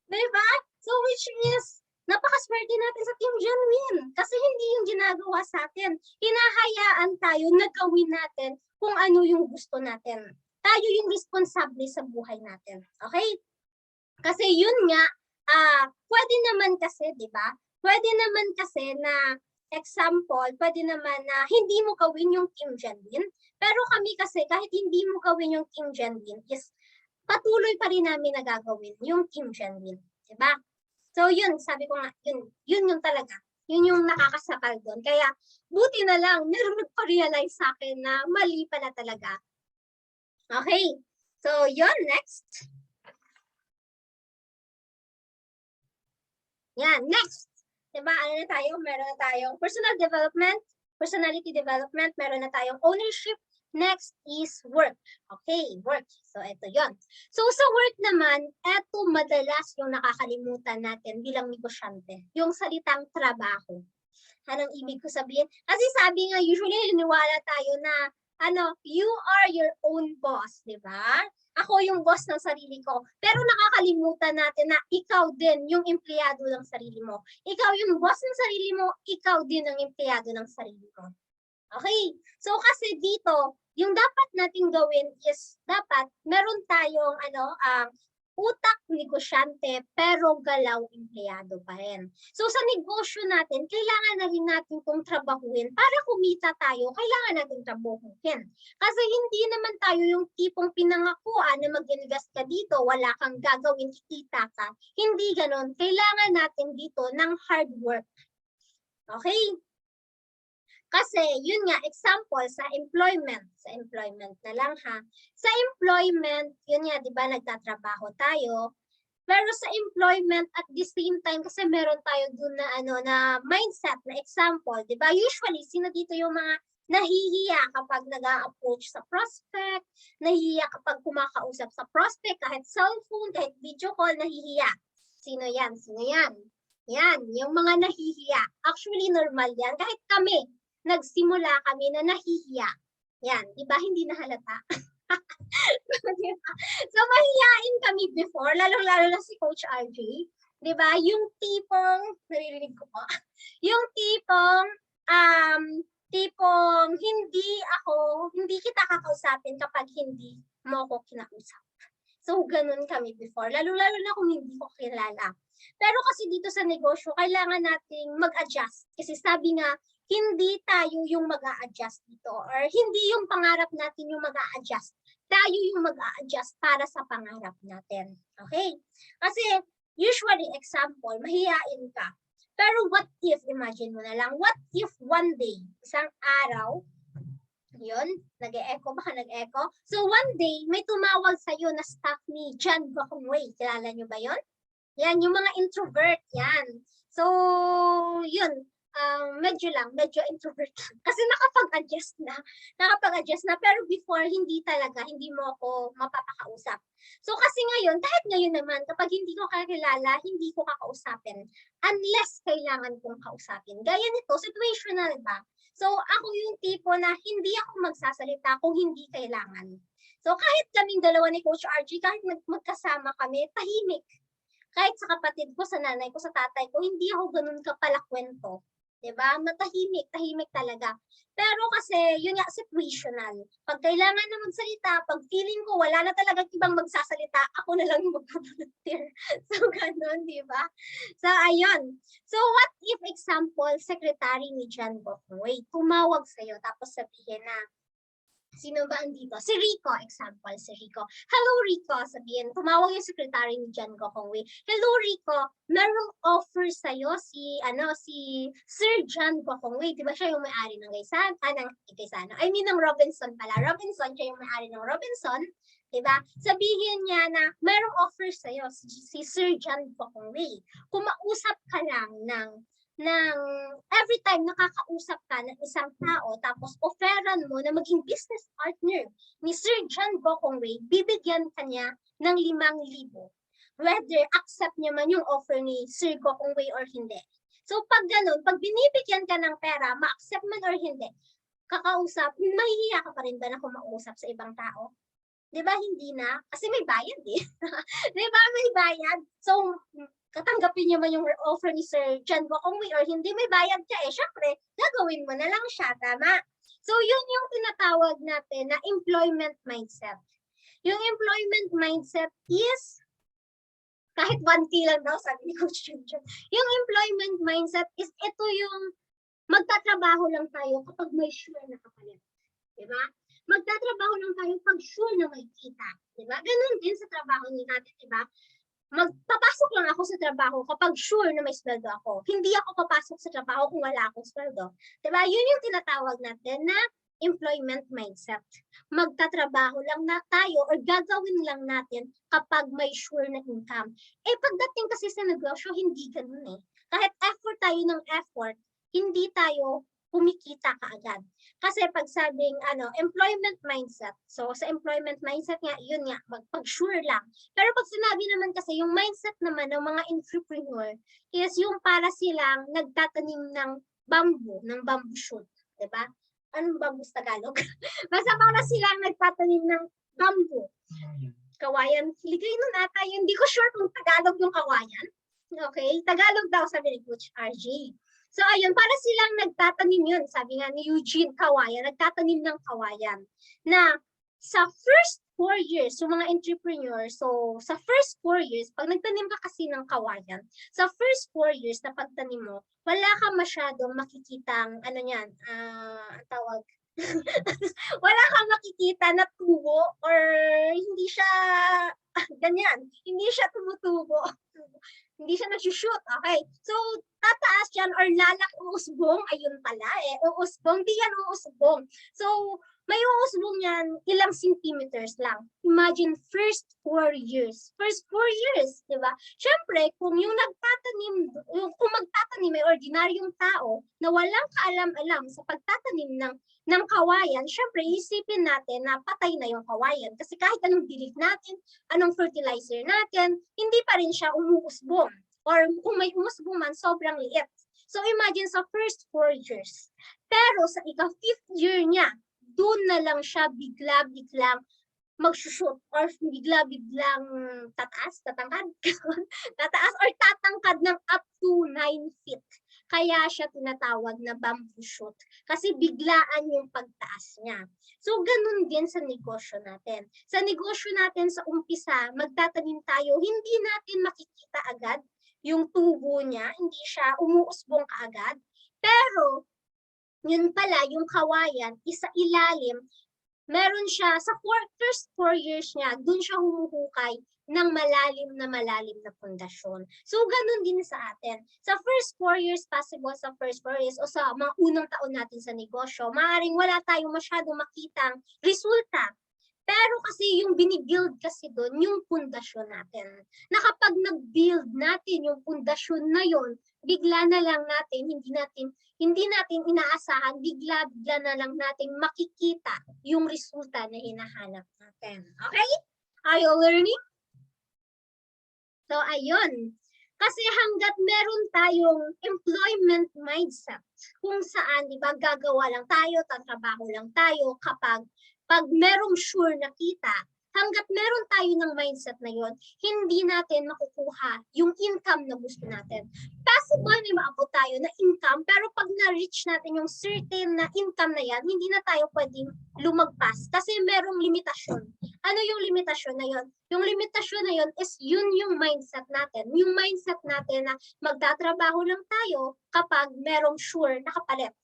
S2: Diba? So which is, napakaswerte natin sa Team Genuine kasi hindi yung ginagawa sa atin. Hinahayaan tayo na gawin natin kung ano yung gusto natin. Tayo yung responsable sa buhay natin. Okay? Kasi yun nga, pwede naman kasi, di ba? Pwede naman kasi na example, pwede naman na hindi mo gawin yung Team Genuine. Pero kami kasi kahit hindi mo gawin yung Team Genuine is patuloy pa rin namin nagagawin yung Team Genuine. Di ba? So yun, sabi ko nga, yun yung talaga. Yun yung nakakasakal doon. Kaya buti na lang, meron nagpa-realize sa akin na mali pala talaga. Okay, so yun, next. Yan, next. Diba, ano na tayo? Meron na tayong personal development, personality development, meron na tayong ownership. Next is work. Okay, work. So, ito yon. So, sa work naman, ito madalas yung nakakalimutan natin bilang negosyante. Yung salitang trabaho. Anong ibig ko sabihin? Kasi sabi nga, usually niniwala tayo na, you are your own boss, di ba? Ako yung boss ng sarili ko. Pero nakakalimutan natin na ikaw din yung empleyado ng sarili mo. Ikaw yung boss ng sarili mo, ikaw din ang empleyado ng sarili ko. Okay? So kasi dito, yung dapat nating gawin is dapat meron tayong utak negosyante pero galaw empleyado pa rin. So sa negosyo natin, kailangan na rin natin itong trabahuin. Para kumita tayo, kailangan natin trabahuin. Kasi hindi naman tayo yung tipong pinangakuan na mag-invest ka dito, wala kang gagawin, kikita ka. Hindi ganon. Kailangan natin dito ng hard work. Okay? Kasi, yun nga, example, sa employment na lang ha. Sa employment, yun nga, di ba, nagtatrabaho tayo. Pero sa employment, at the same time, kasi meron tayo dun na, na mindset, na example, di ba? Usually, sino dito yung mga nahihiya kapag nag-a-approach sa prospect, nahihiya kapag kumakausap sa prospect, kahit cellphone, kahit video call, nahihiya. Sino yan? Sino yan? Yan, yung mga nahihiya. Actually, normal yan. Kahit kami, nagsimula kami na nahihiya. Yan, di ba? Hindi na halata. So, mahihiyain kami before, lalo-lalo na si Coach RJ. Di ba? Yung tipong, naririnig ko po, yung tipong hindi kita kakausapin kapag hindi mo ko kinausap. So, ganun kami before, lalo-lalo na kung hindi ko kilala. Pero kasi dito sa negosyo, kailangan nating mag-adjust. Kasi sabi nga, hindi tayo yung mag-a-adjust dito or hindi yung pangarap natin yung mag-a-adjust. Tayo yung mag-a-adjust para sa pangarap natin. Okay? Kasi usually, example, mahihain ka. Pero what if, imagine mo na lang, what if one day, isang araw, yun, nag-e-echo, baka nag-echo. So one day, may tumawag sa'yo na staff ni John Gokongwei. Kilala nyo ba yun? Yan, yung mga introvert, yan. So, yun, medyo introvert lang. Kasi nakapag-adjust na. Pero before, hindi mo ako mapapakausap. So, kasi ngayon, kahit ngayon naman, kapag hindi ko kakilala, hindi ko kakausapin. Unless kailangan kong kausapin. Gaya nito, situational ba? So, ako yung tipo na hindi ako magsasalita kung hindi kailangan. So, kahit kaming dalawa ni Coach RG, kahit magkasama kami, tahimik. Kahit sa kapatid ko, sa nanay ko, sa tatay ko, hindi ako ganun kapalakwento. Diba? Tahimik talaga. Pero kasi, yun nga, situational. Pag kailangan na magsalita, pag feeling ko wala na talagang ibang magsasalita, ako na lang yung mag-volunteer. So, ganun, diba? So, ayun. So, what if, example, secretary ni John Gokongwei, tumawag sa'yo, tapos sabihin na, sino ba andito? Si Rico, example, si Rico. Hello, Rico, sabihin, tumawag yung secretary ni John Gokongwei. Hello, Rico, merong offer sa'yo si Sir John Gokongwei. Diba siya yung may-ari ng ng Robinson pala. Robinson, siya yung may-ari ng Robinson. Diba? Sabihin niya na merong offer sa'yo si Sir John Gokongwei. Kumausap ka lang ng ng every time nakakausap ka ng isang tao tapos offeran mo na maging business partner ni Sir John Gokongwei, bibigyan ka niya ng 5,000. Whether accept niya man yung offer ni Sir Gokongwei or hindi. So pag ganun, pag binibigyan ka ng pera, ma-accept man or hindi, kakausap, mahihiya ka pa rin ba na kumausap sa ibang tao? Di ba hindi na? Kasi may bayad eh. Di ba may bayad? So, katanggapin niyo man yung offer ni Sir John Gokongwei or hindi, may bayad ka eh. Syempre, gagawin mo na lang siya, tama? So, yun yung tinatawag natin na employment mindset. Yung employment mindset is, kahit 1K lang daw, sabi ni Coach Junjun, yung employment mindset is ito yung magtatrabaho lang tayo kapag may sure na kapalit. Diba? Magtatrabaho lang tayo pag sure na may kita. Diba? Ganun din sa trabaho natin, diba? Magpapasok lang ako sa trabaho kapag sure na may sweldo ako. Hindi ako papasok sa trabaho kung wala akong sweldo. Diba? Yun yung tinatawag natin na employment mindset. Magtatrabaho lang na tayo or gagawin lang natin kapag may sure na income. Eh pagdating kasi sa negosyo, hindi ganun eh. Kahit effort tayo ng effort, hindi tayo kumikita kaagad. Kasi pag sabing employment mindset, so sa employment mindset nga, yun nga, pag-sure lang. Pero pag sinabi naman kasi, yung mindset naman ng mga entrepreneur is yung para silang nagtatanim ng bamboo shoot. Diba? Anong bamboo sa Tagalog? Basta para silang nagtatanim ng bamboo. Kawayan. Ligay nun ata, hindi ko sure kung Tagalog yung kawayan. Okay? Tagalog daw, sabi ni Coach RJ. So ayun, para silang nagtatanim yun, sabi nga ni Eugene Kawayan, nagtatanim ng kawayan. Na sa first 4 years, yung mga entrepreneurs, so sa first 4 years, pag nagtanim ka kasi ng kawayan, sa first 4 years na pagtanim mo, wala ka masyadong makikitang, tawag, wala kang makikita na tubo or hindi siya, ganyan, hindi siya tumutubo. Hindi siya nag-shoot, okay? So, tataas yan or lalaki uusbong, ayun pala eh, uusbong, di yan uusbong. So, may uusbong yan, ilang centimeters lang. Imagine, first 4 years. First 4 years, di ba? Siyempre, kung yung magtatanim may ordinaryong tao na walang kaalam-alam sa pagtatanim ng kawayan, syempre, isipin natin na patay na yung kawayan. Kasi kahit anong dilig natin, anong fertilizer natin, hindi pa rin siya umuusbong. Or kung may umusbong man, sobrang liit. So imagine sa first 4 years. Pero sa ika-5th year niya, doon na lang siya bigla-biglang mag-shoot or bigla-biglang tatangkad, tataas or tatangkad ng up to 9 feet. Kaya siya tinatawag na bamboo shoot. Kasi biglaan yung pagtaas niya. So, ganun din sa negosyo natin. Sa negosyo natin sa umpisa, magtatanim tayo, hindi natin makikita agad yung tubo niya, hindi siya umuusbong kaagad. Pero, yun pala, yung kawayan, isa ilalim, meron siya, sa first 4 years niya, dun siya humuhukay ng malalim na pundasyon. So, ganun din sa atin. Sa first 4 years, possible sa first 4 years o sa mga unang taon natin sa negosyo, maaaring wala tayong masyadong makitang resulta. Pero kasi yung binibuild kasi doon, yung pundasyon natin. Na kapag nag-build natin yung pundasyon na yon, bigla na lang natin, hindi natin inaasahan, bigla na lang natin makikita yung resulta na hinahanap natin. Okay? Are you learning? So, ayun. Kasi hanggat meron tayong employment mindset, kung saan, di ba, gagawa lang tayo, tatrabaho lang tayo kapag merong sure na kita, hanggat meron tayo ng mindset na yon, hindi natin makukuha yung income na gusto natin. Possible may maabot tayo na income, pero pag na-reach natin yung certain na income na yan, hindi na tayo pwedeng lumagpas kasi merong limitasyon. Ano yung limitasyon na yon? Yung limitasyon na yon is yun yung mindset natin. Yung mindset natin na magtatrabaho lang tayo kapag merong sure na kapalit.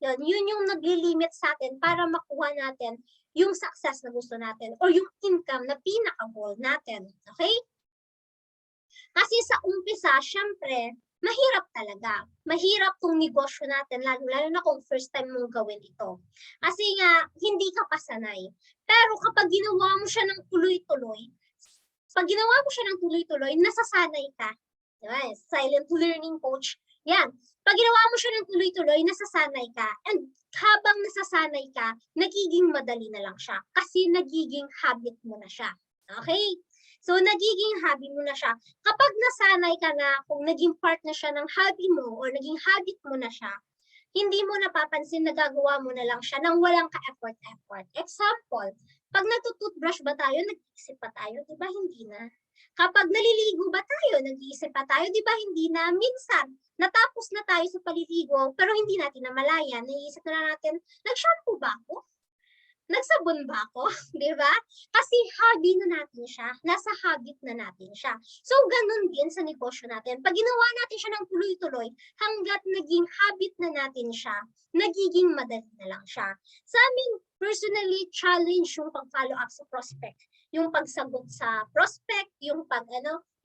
S2: Yun yung nagli-limit sa atin para makuha natin yung success na gusto natin or yung income na pinaka-goal natin. Okay? Kasi sa umpisa, syempre, mahirap talaga. Mahirap tong negosyo natin, lalo na kung first time mong gawin ito. Kasi nga, hindi ka pasanay. Pero kapag ginawa mo siya ng tuloy-tuloy, nasasanay ka. Diba? Silent learning coach, Yan. Pag ginawa mo siya ng tuloy-tuloy, nasasanay ka. And habang nasasanay ka, nagiging madali na lang siya. Kasi nagiging habit mo na siya. Okay? So, nagiging hobby mo na siya. Kapag nasanay ka na, kung naging part na siya ng hobby mo or naging habit mo na siya, hindi mo napapansin na gagawa mo na lang siya nang walang ka-effort-effort. Example, pag natututbrush ba tayo, nag-iisip pa tayo? Di ba hindi na? Kapag naliligo ba tayo, nag-iisip pa tayo? Di ba hindi na? Minsan, natapos na tayo sa paliligo, pero hindi natin namalayan. Naiisip na natin, nag-shampoo ba ako? Nagsabon ba ako? Di ba? Kasi hobby na natin siya. Nasa habit na natin siya. So, ganun din sa negosyo natin. Pag ginawa natin siya ng tuloy-tuloy, hanggat naging habit na natin siya, nagiging madali na lang siya. Sa amin, personally, challenge yung pag-follow up sa prospect. Yung pagsagot sa prospect, yung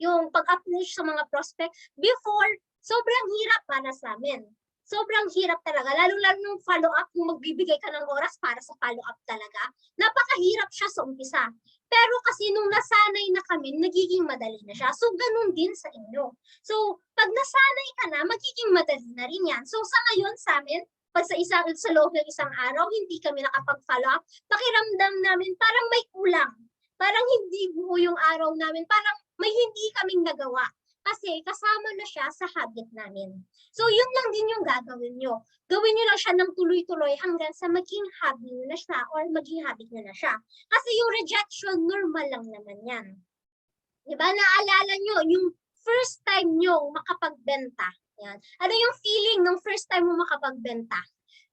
S2: yung pag-approach sa mga prospect. Before, sobrang hirap para sa amin. Sobrang hirap talaga, lalo-lalo nung follow-up, kung magbibigay ka ng oras para sa follow-up talaga, napakahirap siya sa umpisa. Pero kasi nung nasanay na kami, nagiging madali na siya. So, ganun din sa inyo. So, pag nasanay ka na, magiging madali na rin yan. So, sa ngayon sa amin, pag sa loob ng isang araw, hindi kami nakapag-follow up, pakiramdam namin parang may kulang. Parang hindi buo yung araw namin. Parang may hindi kaming nagawa. Kasi kasama na siya sa habit namin. So, yun lang din yung gagawin nyo. Gawin nyo lang siya ng tuloy-tuloy hanggang sa maging habit nyo na siya or maging habit nyo na siya. Kasi yung rejection, normal lang naman yan. Diba? Naalala nyo, yung first time nyo makapagbenta. Yan. Ano yung feeling ng first time mo makapagbenta?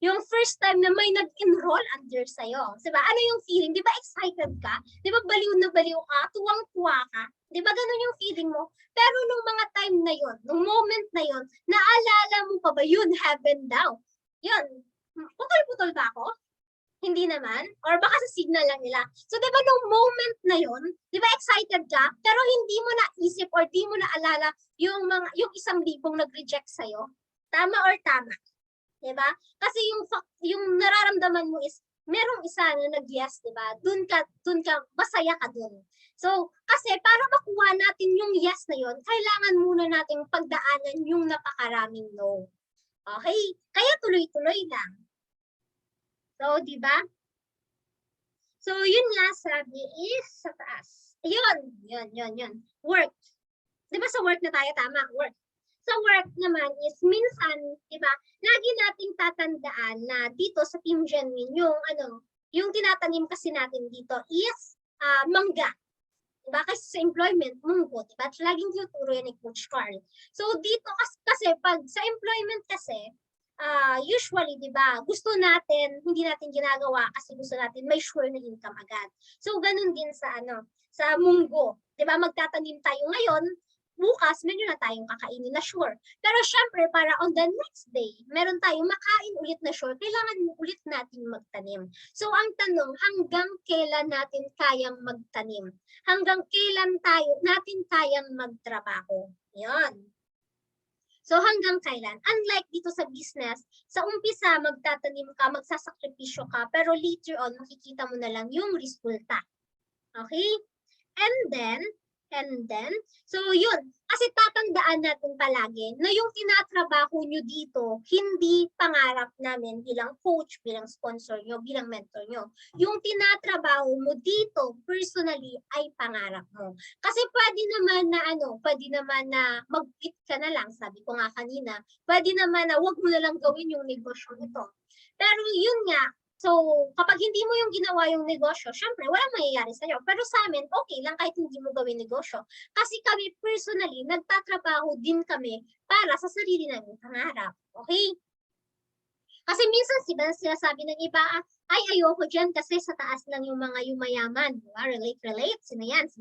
S2: Yung first time na may nag-enroll under sa'yo. Diba? Ano yung feeling? Di ba excited ka? Di ba baliw na baliw ka? Tuwang-tuwa ka? Di ba ganun yung feeling mo? Pero nung mga time na yon, nung moment na yon, naalala mo pa ba yun? Heaven daw. Yun. Putol-putol ba ako? Hindi naman? Or baka sa signal lang nila. So, di ba nung moment na yon, di ba excited ka? Pero hindi mo naisip or di mo naalala yung 1,000 nag-reject sa'yo? Tama or tama? Diba? Kasi yung nararamdaman mo is merong isa na nag-yes, diba? Dun ka masaya ka dun. So, kasi para makuha natin yung yes na yon, kailangan muna nating pagdaanan yung napakaraming no. Okay? Kaya tuloy-tuloy lang. So, diba? So, yun nga sabi is sa taas. Yun. Work. Diba sa work na tayo? Tama, work. Sa work naman is minsan, di ba, lagi nating tatandaan na dito sa Team Genuine, yung tinatanim kasi natin dito is mangga. Di ba? Kasi sa employment, munggo, di ba? Laging tinuturo yan ni Coach Carl. So dito kasi pag sa employment kasi, usually, di ba, gusto natin, hindi natin ginagawa kasi gusto natin may sure na income agad. So ganun din sa munggo. Di ba, magtatanim tayo ngayon, bukas, meron na tayong kakainin na sure. Pero syempre, para on the next day, meron tayong makain ulit na sure, kailangan ulit natin magtanim. So, ang tanong, hanggang kailan natin kayang magtanim? Hanggang kailan natin kayang magtrabaho? Yan. So, hanggang kailan? Unlike dito sa business, sa umpisa, magtatanim ka, magsasakripisyo ka, pero later on, makikita mo na lang yung resulta. Okay? And then, so yun, kasi tatandaan natin palagi na yung tinatrabaho nyo dito, hindi pangarap namin bilang coach, bilang sponsor nyo, bilang mentor nyo. Yung tinatrabaho mo dito, personally, ay pangarap mo. Kasi pwede naman na mag-quit ka na lang, sabi ko nga kanina, pwede naman na wag mo na lang gawin yung negosyo nito. Pero yun nga, so, kapag hindi mo yung ginawa yung negosyo, syempre, walang mangyayari sa'yo. Pero sa amin, okay lang kahit hindi mo gawin negosyo. Kasi kami personally, nagtatrabaho din kami para sa sarili namin pangarap. Okay? Kasi minsan sinasabi ng iba, ay ayoko dyan kasi sa taas lang yung mga yumayaman. Relate. Sino yan?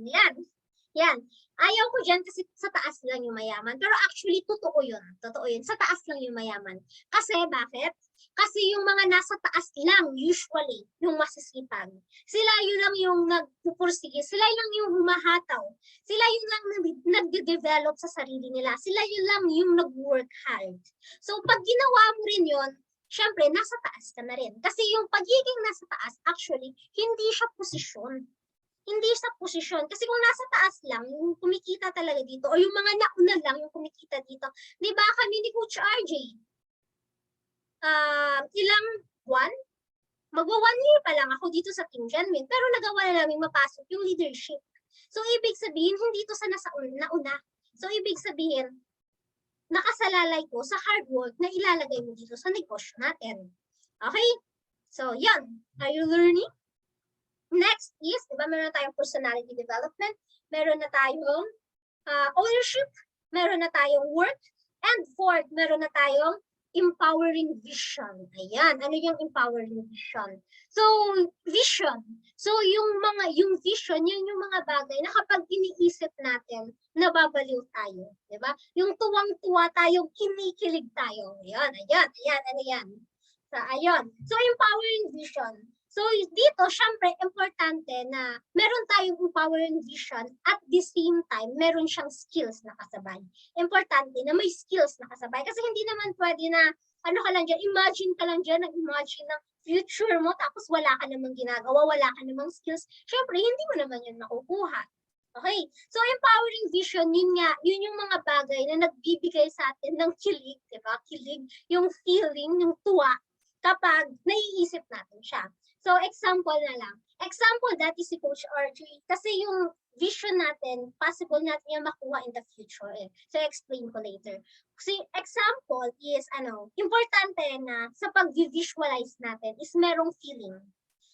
S2: Yan. Ayaw ko dyan kasi sa taas lang yung mayaman. Pero actually, totoo yun. Sa taas lang yung mayaman. Kasi, bakit? Kasi yung mga nasa taas lang, usually, yung masisipag. Sila yun lang yung nagpupursige. Sila lang yung humahataw. Sila yun lang nagde-develop sa sarili nila. Sila yun lang yung nag-work hard. So, pag ginawa mo rin yun, syempre, nasa taas ka na rin. Kasi yung pagiging nasa taas, actually, hindi siya posisyon. Hindi sa posisyon. Kasi kung nasa taas lang, yung kumikita talaga dito, o yung mga nauna lang yung kumikita dito. Di ba kami ni Coach RJ? Ilang buwan? Magwa 1 year pa lang ako dito sa Team Genuine, pero nagawa na namin mapasok yung leadership. So, ibig sabihin, hindi ito sa nauna. So, ibig sabihin, nakasalalay ko sa hard work na ilalagay mo dito sa negosyo natin. Okay? So, yan. Are you learning? Next is, di ba, meron na tayong personality development, meron na tayong ownership, meron na tayong work, and fourth, meron na tayong empowering vision. Ayan, ano yung empowering vision? So, vision. So, yung vision, yun yung mga bagay na kapag iniisip natin, nababaliw tayo. Di ba? Yung tuwang-tuwa tayo, kinikilig tayo. Ayan, ano yan? So, ayun. So, empowering vision. So, dito, syempre, importante na meron tayong empowering vision at the same time, meron siyang skills na kasabay. Importante na may skills na kasabay. Kasi hindi naman pwede na, ano ka lang dyan, imagine ka lang dyan, nag-imagine ng future mo, tapos wala ka namang ginagawa, wala ka namang skills. Syempre, hindi mo naman yun makukuha. Okay? So, empowering vision, yun yung mga bagay na nagbibigay sa atin ng kilig, di ba? Kilig, yung feeling, yung tuwa, kapag naiisip natin siya. So, example na lang. Example, that is si Coach RJ. Kasi yung vision natin, possible natin yung makuha in the future. So, explain ko later. Kasi example is, importante na sa pag-visualize natin is merong feeling.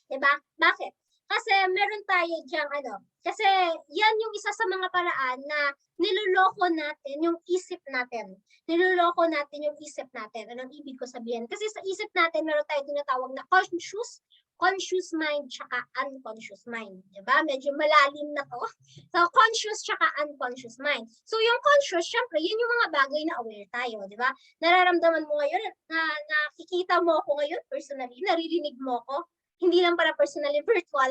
S2: Diba? Bakit? Kasi meron tayo diyang kasi yan yung isa sa mga paraan na niloloko natin yung isip natin. Niloloko natin yung isip natin. Anong ibig ko sabihin? Kasi sa isip natin, meron tayo tinatawag na conscious mind, tsaka unconscious mind. Diba? Medyo malalim na to. So, conscious tsaka unconscious mind. So, yung conscious, syempre, yun yung mga bagay na aware tayo. Diba? Nararamdaman mo ngayon, nakikita mo ako ngayon personally, naririnig mo ako. Hindi lang para personally, virtual.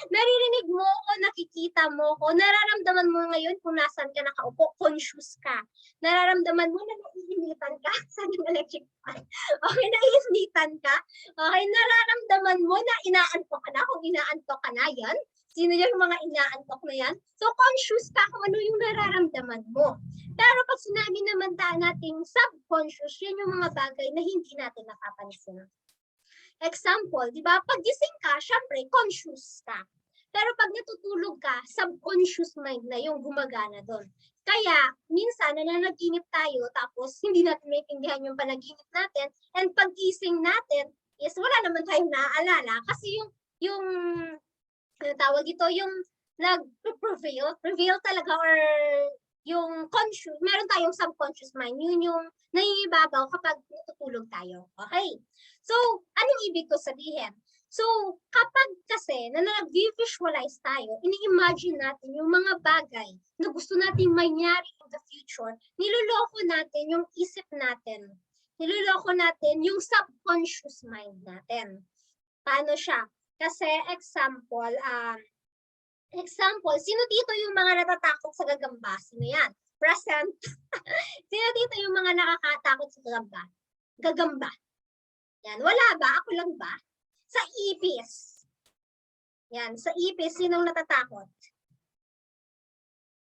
S2: Naririnig mo ko, nakikita mo ko, nararamdaman mo ngayon kung nasan ka nakaupo, conscious ka. Nararamdaman mo na naiinitan ka sa electric fan. Okay, naiinitan ka. Okay, nararamdaman mo na inaantok ka na. Kung inaantok ka na, yan. Sino yung mga inaantok na yan? So, conscious ka kung ano yung nararamdaman mo. Pero pag sinabi naman natin subconscious, yun yung mga bagay na hindi natin napapansin. Example, di ba? Pag gising ka, syempre, conscious ka. Pero pag natutulog ka, subconscious mind na yung gumagana doon. Kaya, minsan, nananaginip tayo, tapos hindi natin maintindihan yung panaginip natin, and pag gising natin, is wala naman tayong naaalala, kasi yung tawag ito, yung prevail talaga, or yung conscious, meron tayong subconscious mind, yun yung nangingibabaw kapag natutulog tayo. Okay? So, anong ibig ko sabihin? So, kapag kasi na nag-visualize tayo, ini-imagine natin yung mga bagay na gusto nating mangyari in the future, niloloko natin yung isip natin. Niloloko natin yung subconscious mind natin. Paano siya? Kasi example, sino dito yung mga natatakot sa gagamba? Sino yan? Present. Sino dito yung mga nakakatakot sa gagamba? Gagamba. Yan. Wala ba? Ako lang ba? Sa ipis. Yan. Sa ipis, sinong natatakot?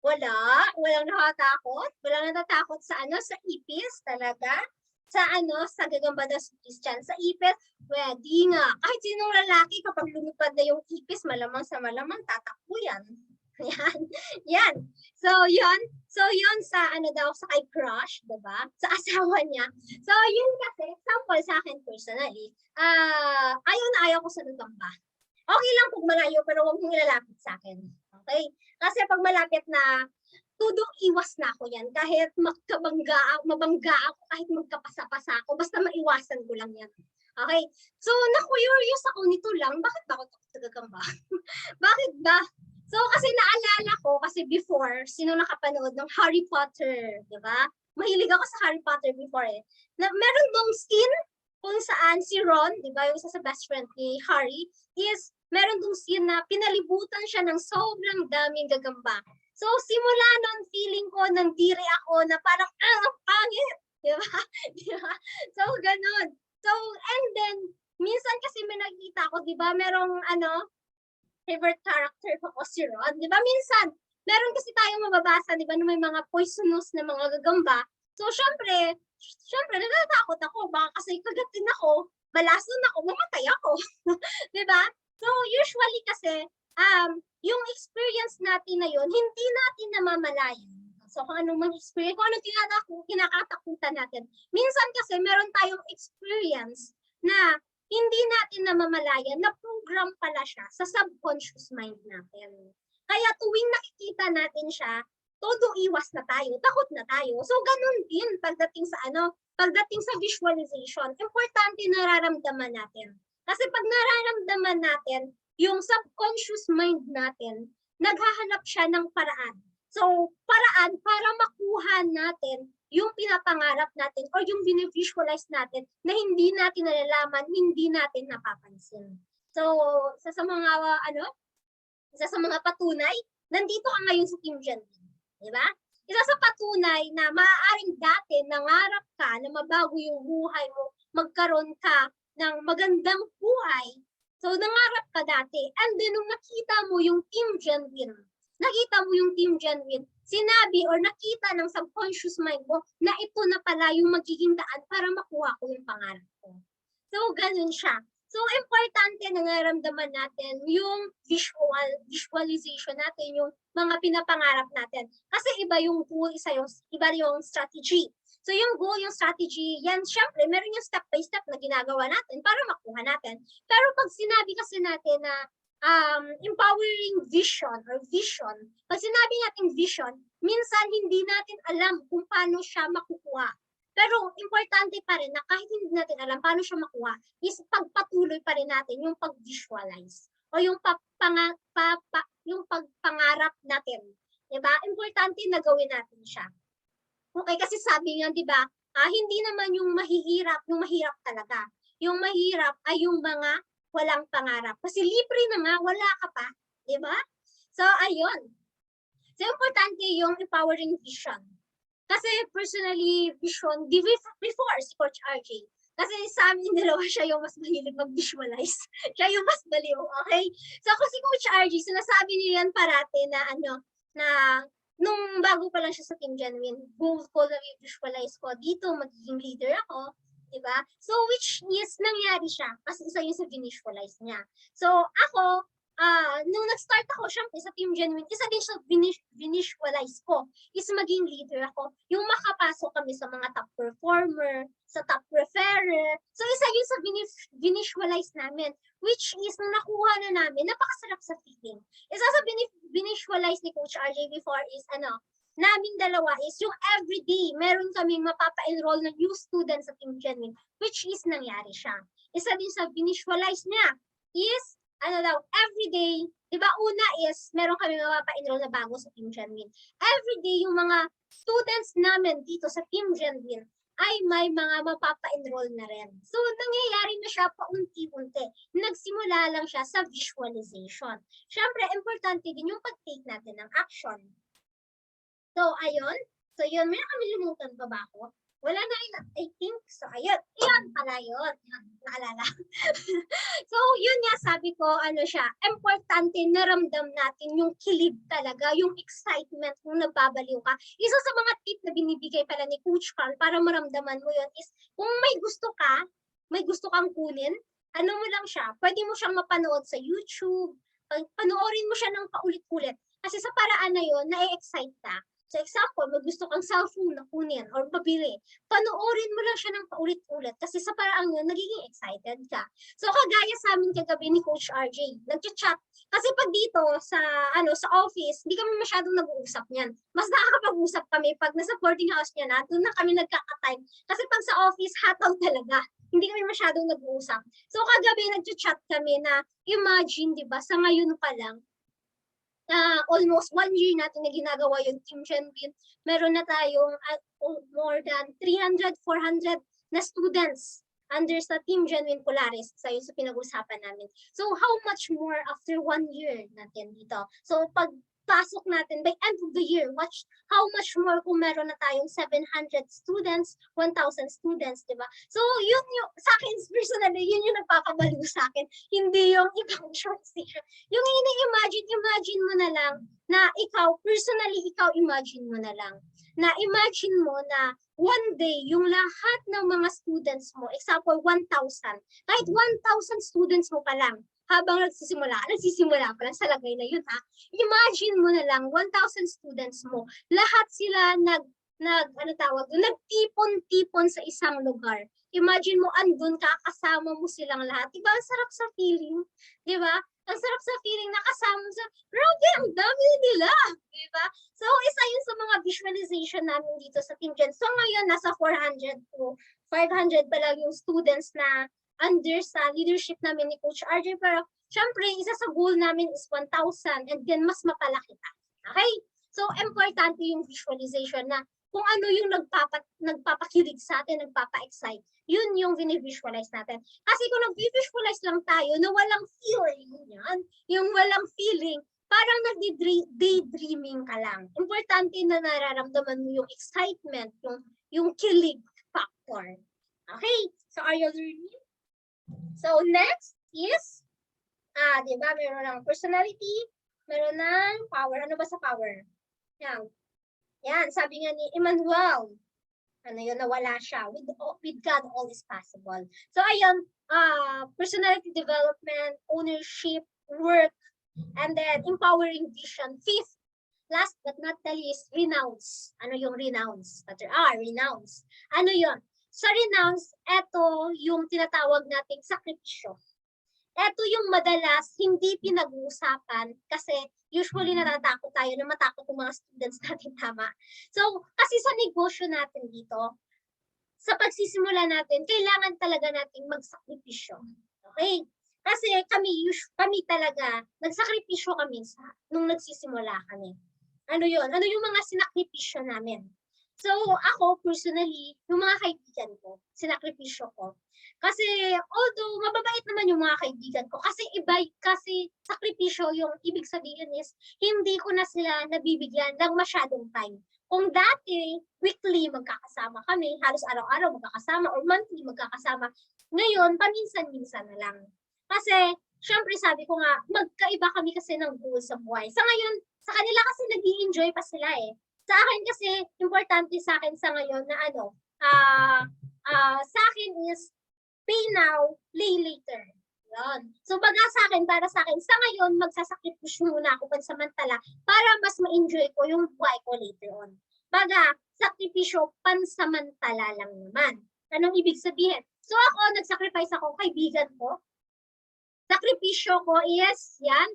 S2: Wala. Walang nakatakot. Walang natatakot sa sa ipis talaga. Sa gagamba na Christian. Sa ipis, di nga. Kahit sinong lalaki, kapag lumipad na yung ipis, malamang sa malamang, tatakbo yan. Yan. Yan. So, yun sa daw, sa kay crush, diba? Sa asawa niya. So, yun kasi, example sa akin personally, ayaw ko sa gagamba. Okay lang kung malayo, pero huwag mong ilalapit sa akin. Okay? Kasi pag malapit na, tudong iwas na ako yan. Kahit mabangga ako, kahit magkapasa-pasa ako, basta maiwasan ko lang yan. Okay? So, na-curious ako nito lang, bakit ba ako sa gagamba? Bakit ba? So, kasi naalala ko, kasi before, sino nakapanood ng Harry Potter, di ba? Mahilig ako sa Harry Potter before na meron dong scene kung saan si Ron, di ba, yung isa sa best friend ni Harry, is meron dong scene na pinalibutan siya ng sobrang daming gagamba. So, simula nun, feeling ko, nandiri ako na parang, ang pangit, di ba? Diba? So, ganun. So, and then, minsan kasi may nakikita ko, di ba, merong favorite character ko si Ron. Di ba minsan, meron kasi tayong mababasa, di ba, na may mga poisonous na mga gagamba. So, syempre, natatakot ako. Baka kasi kagatin ako, balason ako, mamatay ako. Di ba? So, usually kasi, yung experience natin na yun, hindi natin namamalayan. So, kung anong mang experience, kung anong kinakatakutan natin. Minsan kasi, meron tayong experience na hindi natin namamalayan na program pala siya sa subconscious mind natin. Kaya tuwing nakikita natin siya, todo iwas na tayo, takot na tayo. So ganun din pagdating sa visualization, importante nararamdaman natin. Kasi pag nararamdaman natin, yung subconscious mind natin, naghahanap siya ng paraan. So, paraan para makuha natin yung pinapangarap natin or yung binivisualize natin na hindi natin nalalaman, hindi natin napapansin. So, isa sa mga patunay, nandito ka ngayon sa Team Gen. Di ba? Isa sa patunay na maaaring dati nangarap ka na mabago yung buhay mo, magkaroon ka ng magandang buhay. So, nangarap ka dati. And then, nung nakita mo yung Team Genuine, sinabi or nakita ng subconscious mind mo na ito na pala yung magiging daan para makuha ko yung pangarap ko. So, ganun siya. So, importante na naramdaman natin yung visualization natin, yung mga pinapangarap natin. Kasi iba yung goal, iba yung strategy. So, yung goal, yung strategy, yan, syempre, meron yung step by step na ginagawa natin para makuha natin. Pero pag sinabi kasi natin na empowering vision, pag sinabi natin vision, minsan hindi natin alam kung paano siya makukuha. Pero importante pa rin na kahit hindi natin alam paano siya makuha, is pagpatuloy pa rin natin yung pag-visualize o yung pagpangarap natin. Diba? Importante na gawin natin siya. Okay, kasi sabi nga, diba, hindi naman yung mahirap talaga. Yung mahirap ay yung mga walang pangarap. Kasi libre na nga, wala ka pa. Diba? So, ayun. So, importante yung empowering vision. Kasi personally, vision, before si Coach RJ, kasi sa amin dalawa siya yung mas mahilig mag-visualize. Siya yung mas baliw, okay? So ako si Coach RJ, sinasabi niya yan parati na nung bago pa lang siya sa Team Genuine, goal ko na i-visualize ko, dito magiging leader ako, diba? So which is nangyari siya, kasi isa yun sa visualize niya. So ako, nung nag-start ako, syempre sa Team Genuine, isa din siya visualize ko is maging leader ako. Yung makapasok kami sa mga top performer, sa top referrer. So isa yun sa visualize namin, which is nung nakuha na namin, napakasarap sa feeling. Isa sa visualize ni Coach RJ before is naming dalawa is yung everyday, meron kaming mapapa-enroll na new students sa Team Genuine, which is nangyari siya. Isa din sa visualize niya is everyday, di ba una is, meron kami mapapa-enroll na bago sa Team Genuine. Everyday, yung mga students namin dito sa Team Genuine ay may mga mapapa-enroll na rin. So, nangyayari na siya paunti-unti. Nagsimula lang siya sa visualization. Siyempre, importante din yung pag-take natin ng action. So, ayun. So, yun. May nakalimutan pa ba ako? Wala na, I think. So, ayun. Iyan pala yun. Naalala. So, yun nga, sabi ko, importante naramdam natin yung kilib talaga, yung excitement, kung nababaliw ka. Isa sa mga tip na binibigay pala ni Coach Carl para maramdaman mo yun is, kung may gusto kang kunin, mo lang siya, pwede mo siyang mapanood sa YouTube, panoorin mo siya ng paulit-ulit. Kasi sa paraan na yun, na-excite ka. So example, may gusto kang cellphone na kunin or mabili, panoorin mo lang siya ng paulit-ulit kasi sa paraan yun, nagiging excited ka. So kagaya sa amin kagabi ni Coach RJ, nag-chat. Kasi pag dito sa office, hindi kami masyadong nag-uusap niyan. Mas nakakapag-usap kami pag nasa boarding house niya na, doon na kami nagkaka-time. Kasi pag sa office, hataw talaga. Hindi kami masyadong nag-uusap. So kagabi nag-chat kami na imagine, di ba, sa ngayon pa lang, almost 1 year natin na ginagawa yung Team Genuine. Meron na tayong more than 300, 400 na students under sa Team Genuine Polaris sa pinag-usapan namin. So how much more after 1 year natin dito? So pag pasok natin by end of the year, watch how much more kung meron na tayong 700 students, 1,000 students, di ba? So, yun yung, sa akin, personally, yun yung nagpapabaliw sa akin. Hindi yung ibang transition. Yung imagine mo na lang na ikaw, personally, ikaw imagine mo na lang. Na imagine mo na one day, yung lahat ng mga students mo, example, 1,000, kahit 1,000 students mo pa lang, habang nagsisimula pa lang sa lagay na yun ha. Imagine mo na lang, 1,000 students mo, lahat sila nagtipon-tipon sa isang lugar. Imagine mo, andun ka, kasama mo silang lahat. Diba, ang sarap sa feeling? Diba? Ang sarap sa feeling na kasama mo sa, grabe, ang dami nila. Diba? So, isa yun sa mga visualization namin dito sa Team Gen. So, ngayon, nasa 400 to 500 pa lang yung students na under sa leadership namin ni Coach RJ. Pero, syempre, isa sa goal namin is 1,000 and then mas mapalaki pa. Okay? So, importante yung visualization na kung ano yung nagpapakilig sa atin, nagpapa-excite, yun yung visualize natin. Kasi kung nag-visualize lang tayo na walang feeling yan, yung walang feeling, parang nag-daydreaming ka lang. Importante na nararamdaman mo yung excitement, yung kilig factor. Okay? So, are you learning? So, next is, di ba, meron ng personality, meron ng power. Ano ba sa power? Yan, sabi nga ni Emmanuel, ano yun, nawala siya. With God, all is possible. So, ayun, personality development, ownership, work, and then empowering vision. Fifth, last but not the least, renounce. Ano yung renounce? Renounce. Ano yun? Sa renounce, eto yung tinatawag nating sakripisyo. Eto yung madalas hindi pinag-uusapan kasi usually natatakot tayo na matakot yung mga students natin, tama. So, kasi sa negosyo natin dito, sa pagsisimula natin, kailangan talaga nating magsakripisyo. Okay? Kasi kami talaga, nagsakripisyo kami nung nagsisimula kami. Ano yun? Ano yung mga sinakripisyo namin? So, ako personally, yung mga kaibigan ko, sinakripisyo ko. Kasi although mababait naman yung mga kaibigan ko, kasi sakripisyo yung ibig sabihin is hindi ko na sila nabibigyan ng masyadong time. Kung dati, weekly magkakasama kami, halos araw-araw magkakasama or monthly magkakasama, ngayon, paminsan-minsan na lang. Kasi, syempre sabi ko nga, magkaiba kami kasi ng goal sa buhay. Sa ngayon, sa kanila kasi nag-i-enjoy pa sila eh. Sa akin kasi, importante sa akin sa ngayon na sa akin is pay now, lay later. Yan. So, para sa akin, sa ngayon, magsasakripisyo muna ako pansamantala para mas ma-enjoy ko yung buhay ko later on. Sakripisyo pansamantala lang naman. Anong ibig sabihin? So, ako, nag-sacrifice ako, kaibigan ko. Sakripisyo ko is, yan,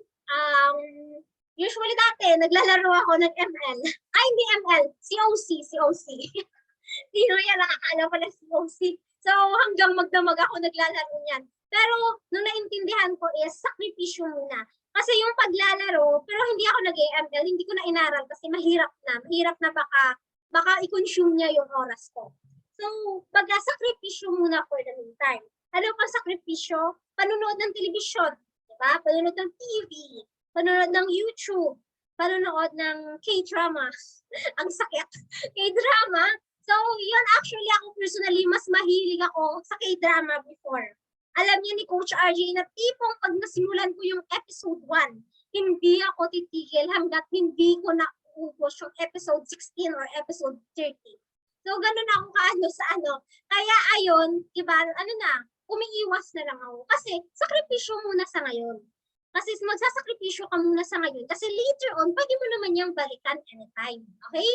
S2: usually dati, naglalaro ako ng ML. Ay, hindi ML, COC. Sino yan, nakakaalam ko ng COC. So, hanggang magdamag ako naglalaro niyan. Pero, nung naintindihan ko is, sakripisyo muna. Kasi yung paglalaro, pero hindi ako nag-ML, hindi ko na inaral kasi mahirap na baka i-consume niya yung oras ko. So, sakripisyo muna for the meantime. Ano pang sakripisyo? Panunood ng telebisyon, diba? Panunood ng TV, panunood ng YouTube, panunood ng K-drama. Ang sakit. K-drama. So, yun actually ako personally, mas mahilig ako sa K-drama before. Alam niyo ni Coach RJ na tipong pag nasimulan ko yung episode 1, hindi ako titigil hanggat hindi ko naubos yung episode 16 or episode 30. So, ganun ako sa Kaya ayun, diba, umiiwas na lang ako. Kasi, sakripisyo muna sa ngayon. Kasi magsasakripisyo ka muna sa ngayon. Kasi later on, pwede mo naman yung balikan anytime. Okay?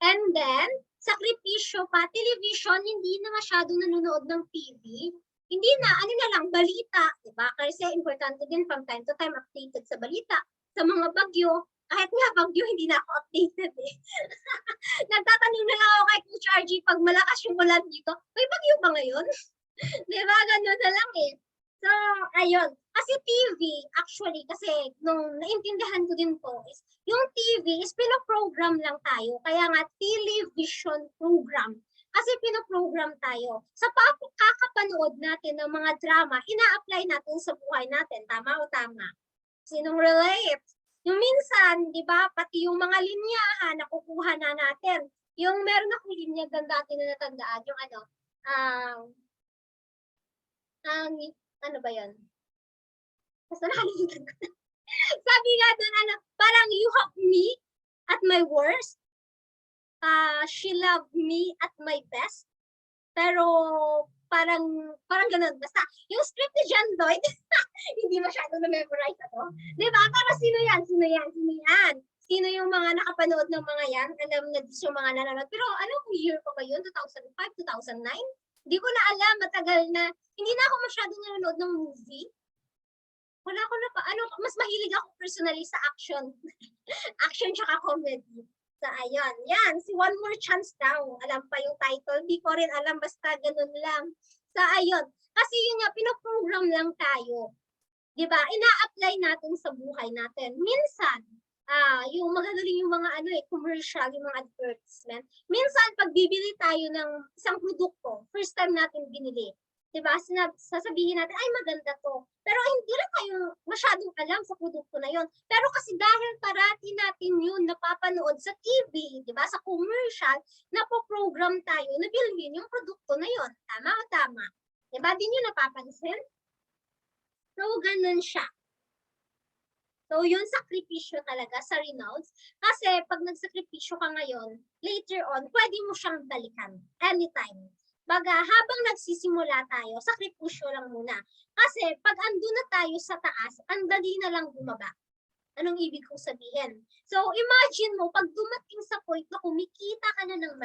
S2: And then, sakripisyo pa, television, hindi na masyado nanonood ng TV. Hindi na, lang, balita. Diba? Kasi importante din from time to time updated sa balita. Sa mga bagyo, kahit nga bagyo, hindi na ako updated eh. Nagtatanong na lang ako kay Coach RG pag malakas yung ulan dito, may bagyo ba ngayon? Diba? Ganun na lang eh. So, ayun. Kasi TV, actually, kasi nung naintindihan ko din po, is yung TV is pinoprogram lang tayo. Kaya nga, television program. Kasi pinoprogram tayo. Sa kakapanood natin ng mga drama, ina-apply natin sa buhay natin. Tama o tama? Sinong relate? Yung minsan, di ba, pati yung mga linyahan, nakukuha na natin. Yung meron akong linya dati na natandaan, yung ang, ang, ano ba yun? Basta nakalimutan ko. Sabi nga doon, parang you have me at my worst. She loved me at my best. Pero parang ganun. Basta, yung script ni John Lloyd, hindi masyadong na-memorize ako. Di ba? Pero sino yan? Sino yan? Sino yan? Sino yung mga nakapanood ng mga yan? Alam na yung mga nanonood. Pero anong year pa ba yun? 2005, 2009? Hindi ko na alam. Matagal na. Hindi na ako masyadong nanonood ng movie. Wala ko na pa. Mas mahilig ako personally sa action. Action tsaka comedy. So, ayun. Yan. Si One More Chance daw. Alam pa yung title. Di ko rin alam. Basta ganun lang. So, ayun. Kasi yun nga, pinoprogram lang tayo. Diba? Ina-apply natin sa buhay natin. Minsan, yung magagaling yung mga commercial, yung mga advertisement. Minsan, pag bibili tayo ng isang produkto, first time natin binili, diba? Sasabihin natin, ay maganda to. Pero hindi rin tayo masyadong alam sa produkto na yon. Pero kasi dahil parati natin yun napapanood sa TV, diba? Sa commercial, napoprogram tayo na bilhin yung produkto na yon. Tama o tama? Diba? Di nyo napapansin? So, ganun siya. So, yun sakripisyo talaga sa renouns. Kasi pag nagsakripisyo ka ngayon, later on, pwede mo siyang balikan anytime. Baga, habang nagsisimula tayo, sakripisyo lang muna. Kasi pag andun na tayo sa taas, ang dali na lang bumaba. Anong ibig kong sabihin? So, imagine mo, pag dumating sa point na kumikita ka na ng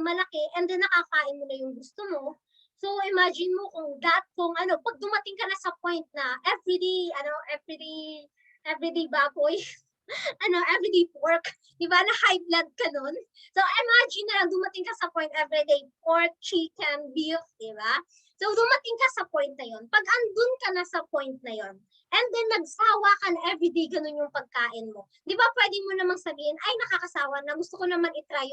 S2: malaki, and then nakakain mo na yung gusto mo, so, imagine mo kung pag dumating ka na sa point na everyday baboy, everyday pork, di ba, na high blood ka nun? So, imagine na lang dumating ka sa point everyday pork, chicken, beef, di ba? So, dumating ka sa point na yon. Pag andun ka na sa point na yon, and then nagsawa ka na everyday ganun yung pagkain mo, di ba pwede mo namang sabihin, ay nakakasawa na, gusto ko naman itry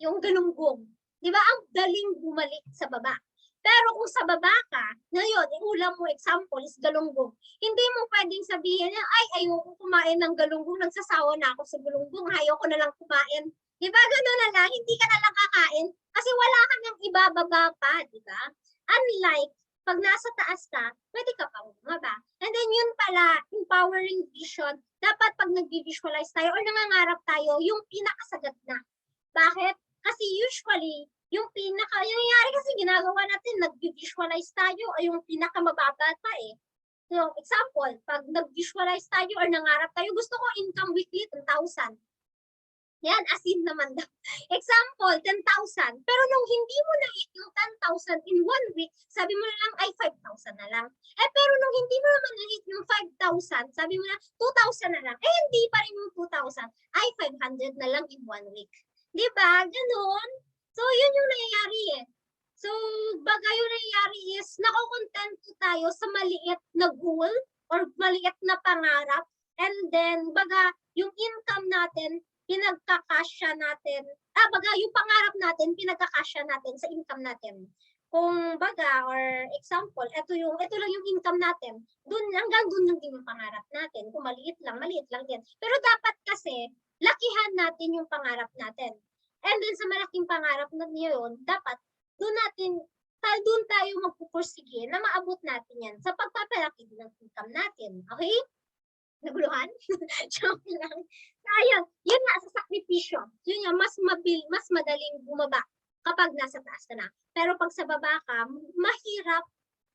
S2: yung galunggong. Di ba, ang daling bumalik sa baba. Pero kung sa baba ka, ngayon, yung ulam mo, example, is galunggong. Hindi mo pwedeng sabihin, ay, ayoko kumain ng galunggong, nagsasawa na ako sa galunggong, ayoko na lang kumain. Di ba, gano'n na lang, hindi ka na lang kakain, kasi wala ka nang ibababa pa, di ba? Unlike, pag nasa taas ka, pwede ka pang bumaba. And then yun pala, empowering vision, dapat pag nag-visualize tayo or nangangarap tayo, yung pinakasagat na. Bakit? Kasi usually, yung nangyayari kasi ginagawa natin, nag-visualize tayo ay yung pinakamababa pa eh. So, example, pag nag-visualize tayo or nangarap tayo, gusto ko income weekly 10,000. Yan, as in naman daw. Example, 10,000. Pero nung hindi mo na-hit yung 10,000 in 1 week, sabi mo na lang, ay 5,000 na lang. Eh, pero nung hindi mo naman na-hit yung 5,000, sabi mo na, 2,000 na lang. Eh, hindi pa rin yung 2,000. Ay, 500 na lang in 1 week. Diba? Ganun. So, yun yung nangyayari eh. So, baga yung nangyayari is, nakocontent tayo sa maliit na goal or maliit na pangarap. And then, baga, yung income natin, pinagkakasya natin. Baga, yung pangarap natin, pinagkakasya natin sa income natin. Kung baga, or example, ito lang yung income natin. Hanggang dun lang din yung pangarap natin. Kung maliit lang din. Pero dapat kasi, lakihan natin yung pangarap natin. And then sa malaking pangarap na yun, dapat doon tayo magpupursige na maabot natin yan sa pagpapalaki ng income natin. Okay? Naguluhan? Joke lang. Ayun, yun nga sa sakripisyo. Yun nga, mas madaling bumaba kapag nasa taas ka na. Pero pag sa baba ka, mahirap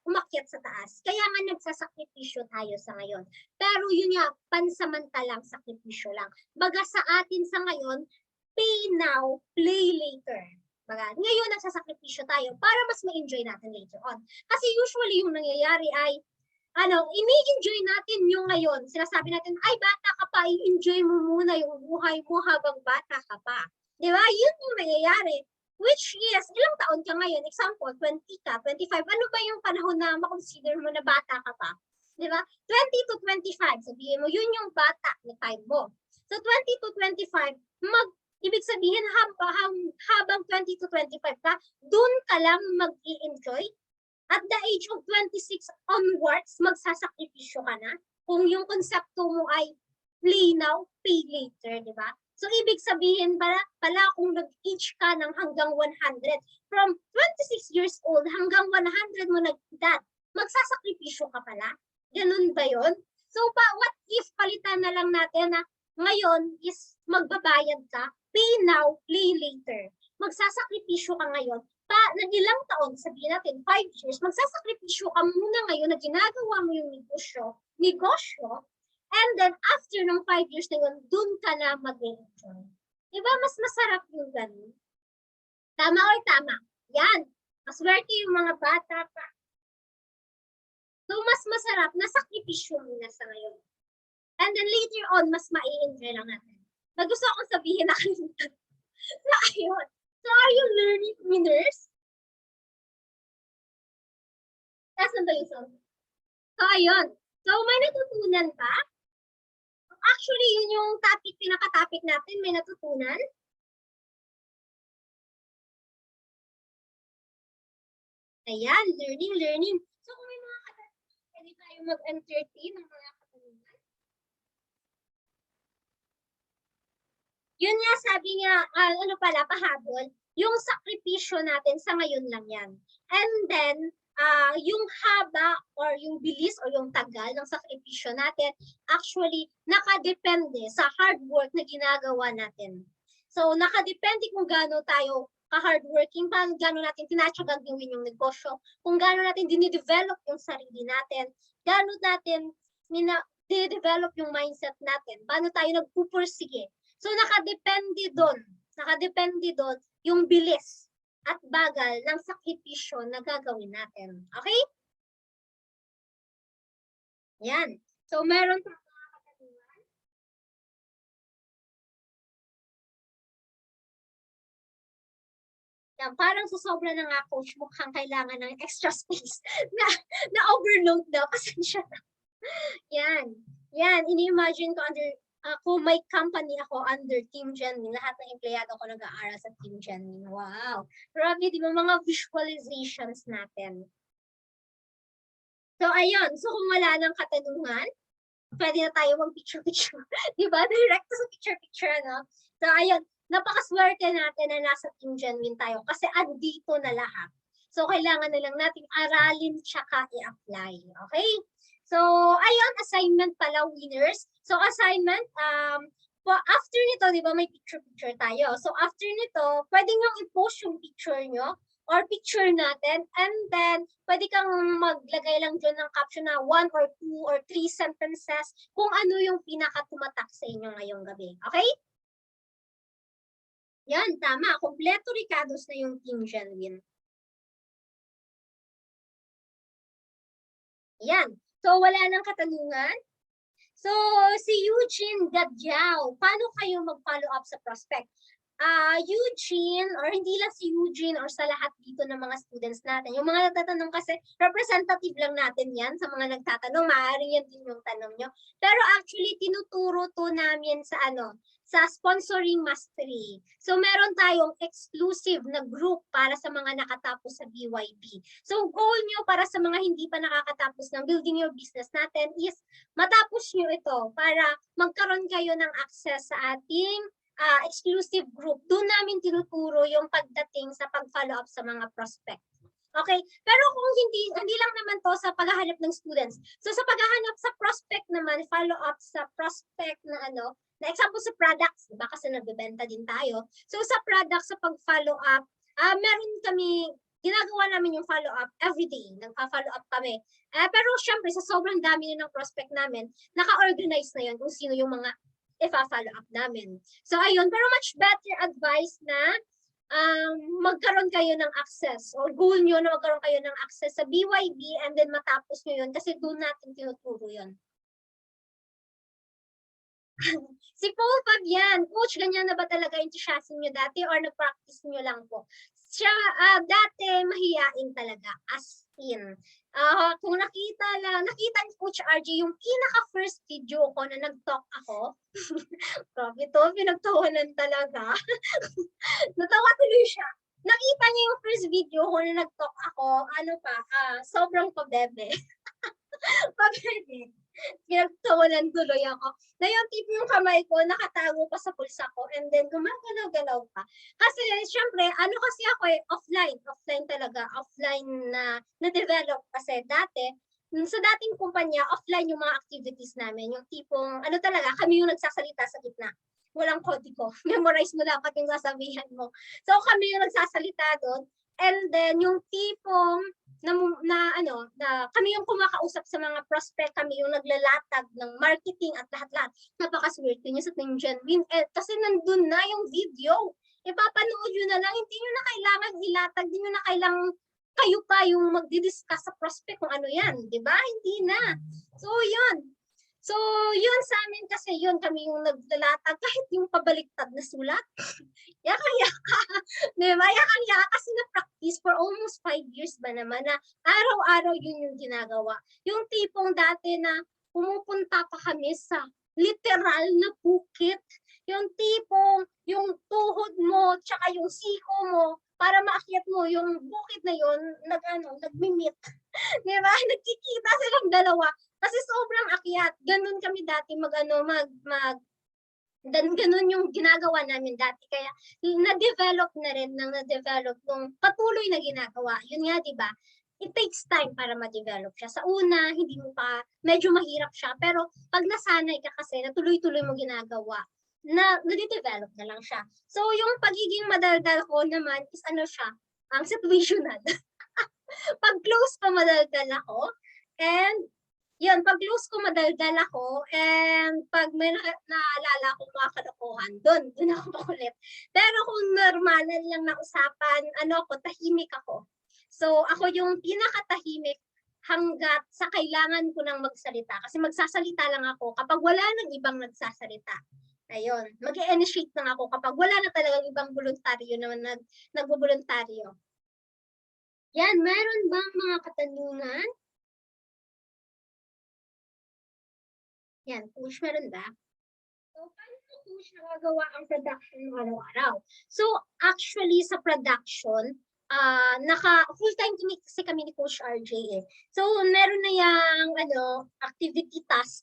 S2: umakyat sa taas. Kaya nga nagsasakripisyo tayo sa ngayon. Pero yun nga, pansamantalang sakripisyo lang. Baga sa atin sa ngayon, pay now, play later. Baga, ngayon nagsasakripisyo tayo para mas ma-enjoy natin later on. Kasi usually yung nangyayari ay, ini-enjoy natin yung ngayon. Sinasabi natin, ay bata ka pa, i-enjoy mo muna yung buhay mo habang bata ka pa. Di ba? Yun yung nangyayari. Which is, ilang taon ka ngayon? Example, 20 ka, 25. Ano ba yung panahon na makonsider mo na bata ka pa? Di ba? 20 to 25, sabihin mo, yun yung bata ni time mo. So 20 to 25, ibig sabihin, habang 20 to 25 ka, dun ka lang mag-i-enjoy. At the age of 26 onwards, magsasakripisyo ka na. kung yung konsepto mo ay play now, pay later, di ba? So, ibig sabihin pala kung nag-teach ka ng hanggang 100, from 26 years old hanggang 100 mo nag-edad, magsasakripisyo ka pala? Ganun ba yun? So, what if palitan na lang natin na ngayon is magbabayad ka, pay now, play later. Magsasakripisyo ka ngayon, ng ilang taon, sabihin natin, 5 years, magsasakripisyo ka muna ngayon na ginagawa mo yung negosyo, and then after ng 5 years na yun, dun ka na mag-enjoy. Diba mas masarap yung ganun? Tama o tama? Yan. Maswerte yung mga bata pa. So, mas masarap na sakripisyo muna sa ngayon. And then later on, mas ma-enjoy lang natin. Gusto akong sabihin na kayo. So, ayun. So, are you learning, winners? Nasaan ba yung sound? So, ayun. So, may natutunan pa? Actually, yun yung pinaka-topic natin. May natutunan. Ayan, learning. So, kung may mga katanungan, pwede tayo mag-entertain ng mga katanungan. Yun nga, sabi nga, pahabol, yung sakripisyo natin sa ngayon lang yan. And then, yung haba or yung bilis or yung tagal ng sakripisyo natin, actually, nakadepende sa hard work na ginagawa natin. So, nakadepende kung gaano tayo ka-hardworking, gaano natin tinatsagang gawin yung negosyo, kung gaano natin dinidevelop yung sarili natin, gaano natin dinidevelop yung mindset natin, paano tayo nagpupursige. So, nakadepende doon yung bilis at bagal ng sakripisyo na gagawin natin. Okay? Yan. So, meron pa mga katanungan. Yan, parang susobra na nga, coach, mukhang kailangan ng extra space na overload daw. Pasensya na. Yan. Ini-imagine ko kung may company ako under Team Genmin, lahat ng empleyado ko nag-aaral sa Team Genmin. Wow. Grabe, di ba mga visualizations natin? So, ayun. So, kung wala nang katanungan, pwede na tayo mag-picture-picture. Di ba? Direct sa picture-picture, no? So, ayun. Napakaswerte natin na nasa Team Genmin tayo kasi andito na lahat. So, kailangan na lang nating aralin tsaka i-apply. Okay? So, ayun, assignment pala, winners. So, assignment, after nito, di ba, may picture-picture tayo. So, after nito, pwede nyo i-post yung picture nyo or picture natin. And then, pwede kang maglagay lang dyan ng caption na 1 or 2 or 3 sentences kung ano yung pinaka-tumatak sa inyo ngayong gabi. Okay? Yan, tama. Kompleto Ricados na yung Team Genmin. Yan. So, wala nang katanungan. So, si Eugene Gadjao, paano kayo mag-follow up sa prospect? Eugene, or hindi lang si Eugene or sa lahat dito ng mga students natin. Yung mga nagtatanong kasi, representative lang natin yan sa mga nagtatanong. Maaaring yan din yung tanong nyo. Pero actually, tinuturo to namin sa sa sponsoring mastery. So, meron tayong exclusive na group para sa mga nakatapos sa BYB. So, goal nyo para sa mga hindi pa nakakatapos ng Building Your Business natin is matapos nyo ito para magkaroon kayo ng access sa ating exclusive group. Doon namin tinuturo yung pagdating sa pag-follow up sa mga prospect. Okay? Pero kung hindi lang naman to sa paghahanap ng students. So sa paghahanap sa prospect naman, follow up sa prospect na na example sa products, diba? Kasi nagbebenta din tayo. So sa products, sa pag-follow up, meron kami, ginagawa namin yung follow up every day. Nagpa-follow up kami. Pero syempre, sa sobrang dami ng prospect namin, naka-organize na yun kung sino yung mga ipa-follow up namin. So ayun, pero much better advice na magkaroon kayo ng access or goal nyo na magkaroon kayo ng access sa BYB and then matapos nyo yun kasi doon natin tinuturo yun. Si Paul Fabian, coach, ganyan na ba talaga enthusiasm nyo dati or nag-practice nyo lang po? Siya, dati mahiyain talaga, as in. Kung nakita ni Coach RJ yung pinaka-first video ko na nag-talk ako, grabe to, pinagtawanan talaga. Natawa tuloy siya. Nakita niya yung first video ko na nag-talk ako, sobrang pabebe. Pabebe. Pinagtawanan tuloy ako. Na yung tipo yung kamay ko, nakatago pa sa pulsa ko, and then gumagalaw-galaw pa. Kasi, syempre, ano kasi ako offline talaga, offline na-develop kasi dati, sa dating kumpanya, offline yung mga activities namin, yung tipong, ano talaga, kami yung nagsasalita sa gitna. Walang kodigo. Memorize mo dapat yung sasabihan mo. So, kami yung nagsasalita doon, and then yung tipong, na kami yung kumakausap sa mga prospect, kami yung naglalatag ng marketing at lahat-lahat. Napakaswerte niyo sa Team Genuine. Kasi nandun na yung video. Ipapanood nyo na lang. Hindi nyo na kailangan ilatag. Hindi nyo na kailangan kayo pa yung magdi-discuss sa prospect kung ano yan. Diba? Hindi na. So, yun. So, yun sa amin kasi yun, kami yung naglalatag kahit yung pabaliktad na sulat. Yaka-yaka. Diba? Yaka-yaka kasi na-practice for almost 5 years ba naman na araw-araw yun yung ginagawa. Yung tipong dati na pumupunta pa kami sa literal na bukit. Yung tipong yung tuhod mo tsaka yung siko mo para maakyat mo yung bukit na yun, nagmimit. Diba? Nagkikita silang dalawa. Kasi sobrang akyat. Ganun kami dati ganun yung ginagawa namin dati. Kaya na-develop na rin nung patuloy na ginagawa. Yun nga, di ba? It takes time para ma-develop siya. Sa una, hindi mo pa, medyo mahirap siya. Pero pag nasanay ka kasi, na tuloy-tuloy mo ginagawa, na-develop na lang siya. So, yung pagiging madaldal ko naman is ano siya, ang situational. Pag close ko, madaldal ako. And yun, pag close ko, madaldal ako, and pag may naalala akong mga kalokohan, doon ako makulit. Pero kung normalan lang na usapan, tahimik ako. So, ako yung pinakatahimik hanggat sa kailangan ko nang magsalita. Kasi magsasalita lang ako kapag wala nang ibang nagsasalita. Ayun, mag-initiate lang ako kapag wala na talagang ibang voluntaryo na nagbo-voluntaryo. Yan, meron bang mga katanungan? Yan, coach, meron ba? So, paano ko coach nagagawa ang production ng araw-araw? So, actually, sa production, full-time kasi kami ni Coach RJ eh. So, meron na yung, activity task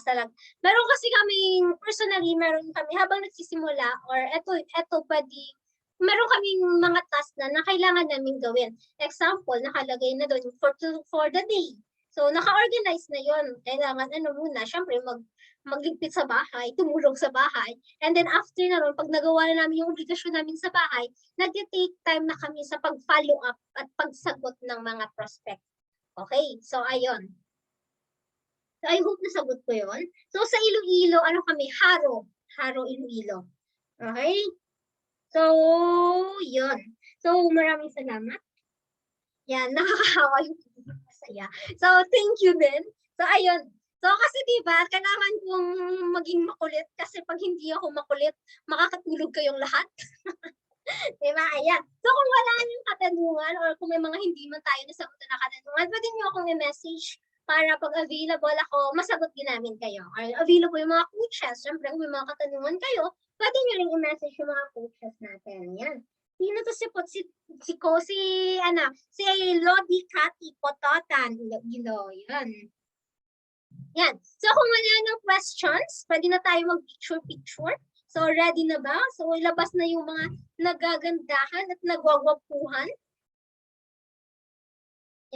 S2: talaga. Meron kasi kaming, personally, meron kami, habang nagsisimula, or eto pwede, meron kaming mga task na kailangan namin gawin. Example, nakalagay na doon for the day. So, naka-organize na yon. Kailangan, muna, syempre, magligpit sa bahay, tumulong sa bahay. And then, after na ron, pag nagawa na namin yung obligasyon namin sa bahay, nag-take time na kami sa pag-follow up at pagsagot ng mga prospect. Okay? So, ayun. So, I hope nasagot ko yon. So, sa Iloilo, kami? Haro, Iloilo. Okay? So, yun. So, maraming salamat. Yan, nakakahawa yung masaya. So, thank you din. So, ayun. So, kasi diba, kailangan kong maging makulit kasi pag hindi ako makulit, makakatulog kayong lahat. Diba? Ayan. So, kung wala niyong katanungan or kung may mga hindi man tayo nasagot na katanungan, pwede niyo akong i-message para pag available ako, masagot din namin kayo. Or available yung mga coaches. Siyempre, kung may mga katanungan kayo, pwede niyo rin i-message yung mga coaches natin. Yan. Sino to si Lodi Cathy Pototan. Yan. Yan. So, kung wala ng questions, pwede na tayo mag-picture. So, ready na ba? So, ilabas na yung mga nagagandahan at nagwagwapuhan.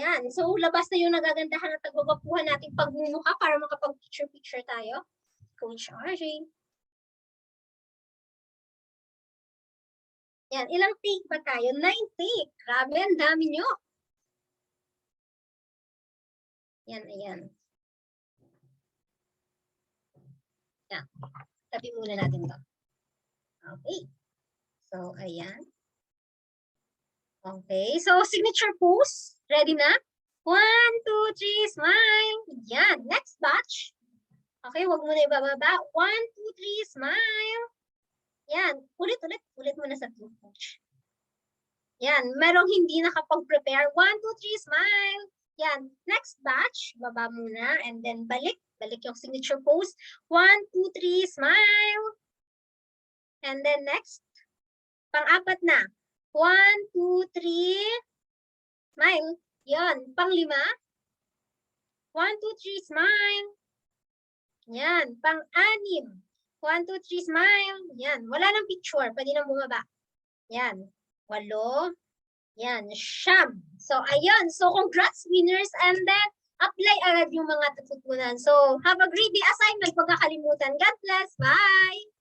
S2: Yan. So, labas na yung nagagandahan at nagwagwapuhan nating pagmumukha para makapag-picture tayo. Coach RJ. Yan, ilang take ba tayo? 9 take. Grabe, ang dami nyo. Yan, ayan. Yan. Tabi muna natin to. Okay. So, ayan. Okay. So, signature pose. Ready na? 1, 2, 3, smile. Yan. Next batch. Okay, wag mo na ibababa. 1, 2, 3, smile. Yan. Ulit mo na sa blue coach. Yan. Merong hindi nakapag-prepare. 1, 2, 3, smile. Yan. Next batch. Baba muna. And then balik. Balik yung signature pose. 1, 2, 3, smile. And then next. Pang-apat na. 1, 2, 3. Smile. Yan. Pang-5. 1, 2, 3, smile. Yan, pang-anim. 1, 2, 3, smile. Yan, wala nang picture, pwede nang bumaba. Yan, 8. Yan, 9. So, ayun. So, congrats, winners. And then, apply agad yung mga natutunan. So, have a great day assignment. Huwag kakalimutan. God bless. Bye!